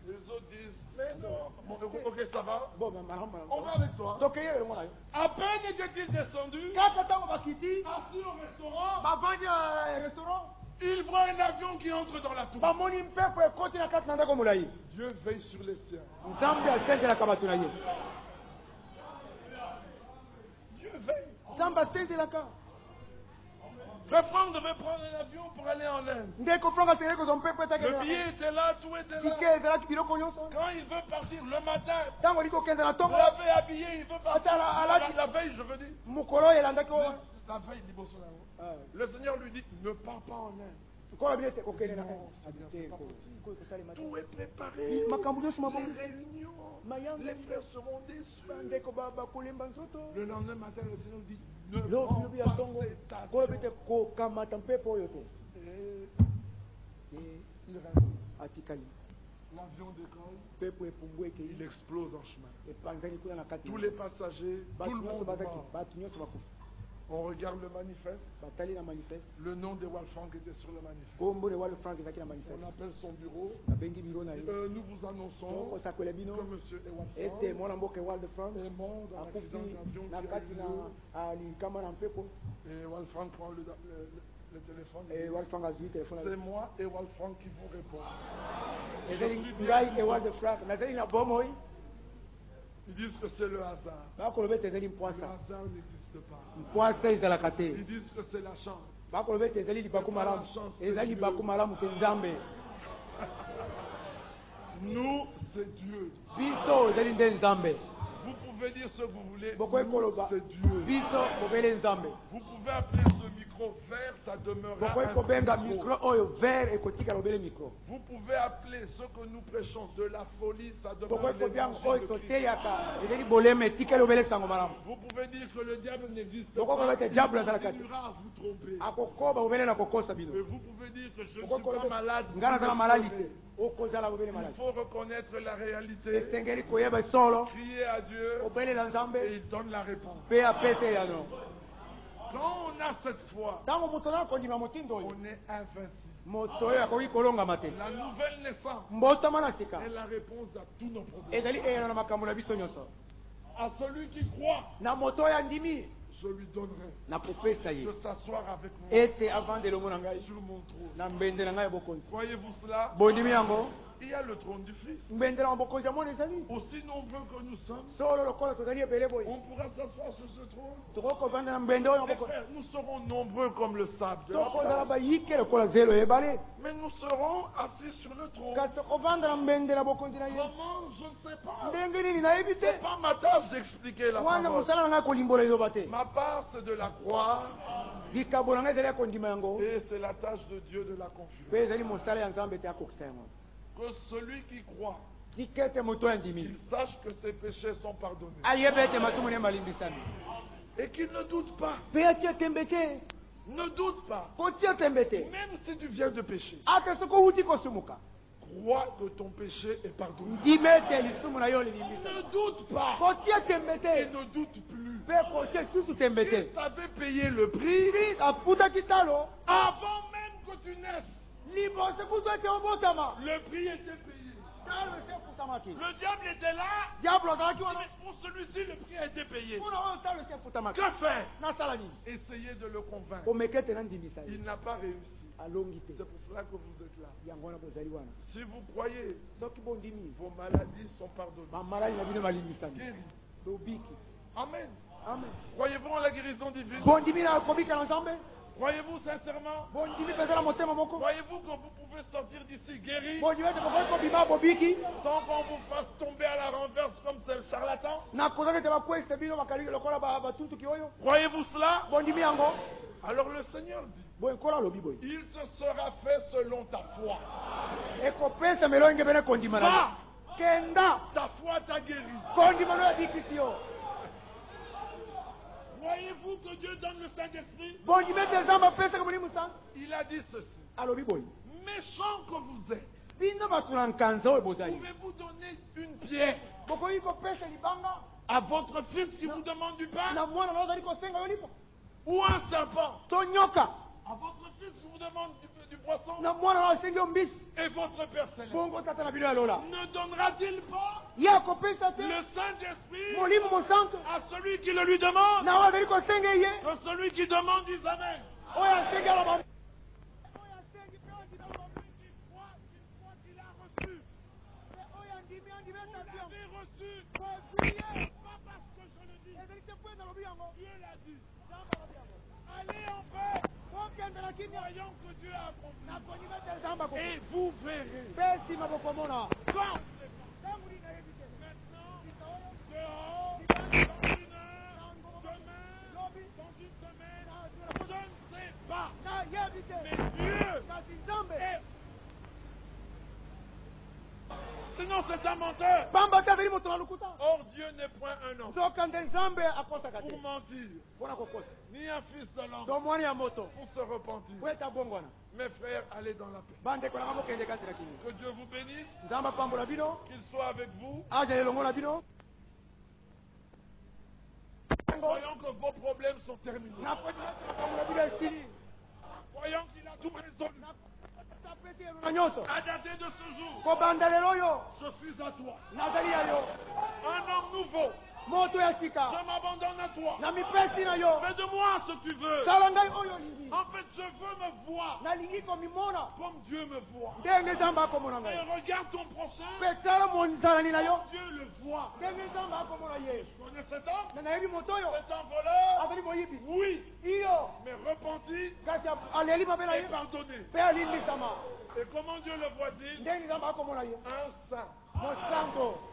Speaker 1: Les autres disent, mais non. Bon, ok, ça va. On va avec toi. À peine était-il descendu, assis au restaurant, il voit un avion qui entre dans la tour. Dieu veille sur les siens. Dieu veille. Frère Franck devait prendre un avion pour aller en Inde. Le billet était là, tout était là. Quand il veut partir le matin, il l'avait habillé, il veut partir. La veille, je veux dire. La veille, le Seigneur lui dit, ne pars pas en Inde. Tout est préparé. Les réunions, les frères seront déçus. Le lendemain matin, le Seigneur dit, ne prends pas cet avion. Il reste. L'avion décolle, il explose en chemin. Tous les passagers, tout le monde mort. On regarde le manifeste. Le nom de Walfranc était sur le manifeste. On appelle son bureau. Nous vous annonçons que M. Ewald Frank est mort dans l'accident d'avion. Et Walfranc prend le téléphone. C'est moi, Ewald Frank, qui vous répond. Ils disent que c'est le hasard. Le hasard n'existe pas. Ils disent que c'est la chance. Nous, c'est Dieu. Vous pouvez dire ce que vous voulez. Nous, c'est Dieu. Vous pouvez appeler ce micro vert, ça demeurera un micro. Vous pouvez appeler ce que nous prêchons de la folie, ça demeurera l'évangile de Christ. Vous pouvez dire que le diable n'existe pas. Il continuera à vous tromper. Mais vous pouvez dire que je ne suis pas malade. Il faut reconnaître la réalité, crier à Dieu et il donne la réponse. Quand on a cette foi, on est invincible. La nouvelle naissance est la réponse à tous nos problèmes. À celui qui croit, je lui donnerai de s'asseoir avec moi sur mon trône. Voyez-vous cela?
Speaker 3: il y a le trône du Fils.
Speaker 1: Aussi nombreux que nous sommes,
Speaker 3: On pourra s'asseoir sur ce trône. Mes frères, nous serons nombreux comme le sable de la plage. Mais nous serons assis sur le trône. Comment? Je ne sais pas. C'est pas ma tâche d'expliquer la parole. Ma part, c'est de la croire. Et c'est la tâche de Dieu de la confirmer. Que celui qui croit, qu'il sache que ses péchés sont pardonnés. Et qu'il ne doute pas. Ne doute pas. Même si tu viens de pécher, crois que ton péché est pardonné. Ne doute pas. Et ne doute plus. Christ avait payé le prix avant même que tu naisses. Le prix était payé. Le diable était là. Pour celui-ci, le prix a été payé. Que faire? Essayez de le convaincre. Il n'a pas réussi. C'est pour cela que vous êtes là. Si vous croyez, vos maladies sont pardonnées. Guéries. Amen. Croyez-vous en la guérison divine? Croyez-vous sincèrement? Croyez-vous que vous pouvez sortir d'ici guéri sans qu'on vous fasse tomber à la renverse comme c'est le charlatan? Croyez-vous cela? Alors le Seigneur dit, il te sera fait selon ta foi. Va, ta foi t'a guéri. Croyez-vous que Dieu donne le Saint-Esprit? Il a dit ceci. Méchant que vous êtes, pouvez-vous donner une pierre à votre fils qui vous demande du pain? Ou un serpent à votre fils qui vous demande du poisson? Et votre Père Céleste ne donnera-t-il pas le Saint-Esprit à celui qui le lui demande? Que celui qui demande dise Amen. Qu'il a reçu. Vous l'avez reçu. Pas parce que je le dis. Dieu l'a dit. Allez en paix. Voyons que Dieu a accompli. Et vous verrez. Quand? Maintenant, dehors, dans une heure, demain, dans une semaine, je ne sais pas. Mais Dieu est... Sinon c'est un menteur. Or Dieu n'est point un homme pour mentir, ni un fils de l'homme pour se repentir. Mes frères, allez dans la paix. Que Dieu vous bénisse, qu'il soit avec vous. Voyons que vos problèmes sont terminés. Voyons qu'il a tout résolu. À dater de ce jour, je suis à toi. Un homme nouveau. Je m'abandonne à toi. Fais de moi ce que tu veux. En fait, je veux me voir comme Dieu me voit. Et regarde ton prochain. Dieu le voit. Je connais cet homme. C'est un voleur. Oui. Mais repenti et pardonné. Et comment Dieu le voit-il? Un saint.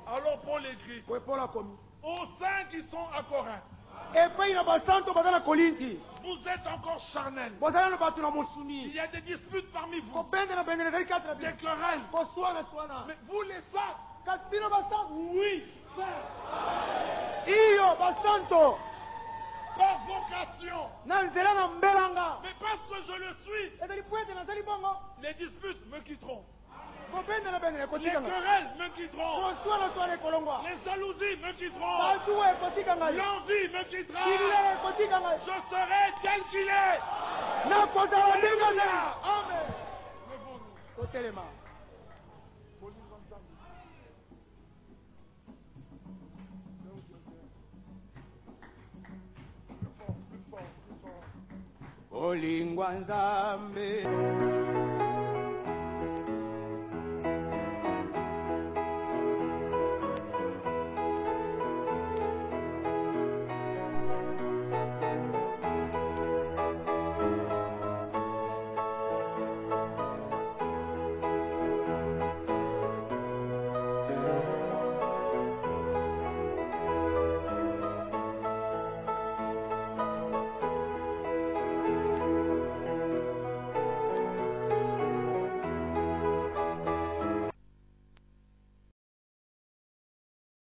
Speaker 3: Alors Paul écrit aux saints qui sont à Corinthe. Vous êtes encore charnels. Il y a des disputes parmi vous. Des querelles. Mais vous les saints. Oui, saints. Par vocation. Mais parce que je le suis, les disputes me quitteront. Les querelles me quitteront. Les jalousies me quitteront. L'envie me quittera. Je serai tel qu'il est. Amen.
Speaker 2: Olingwa Nzambe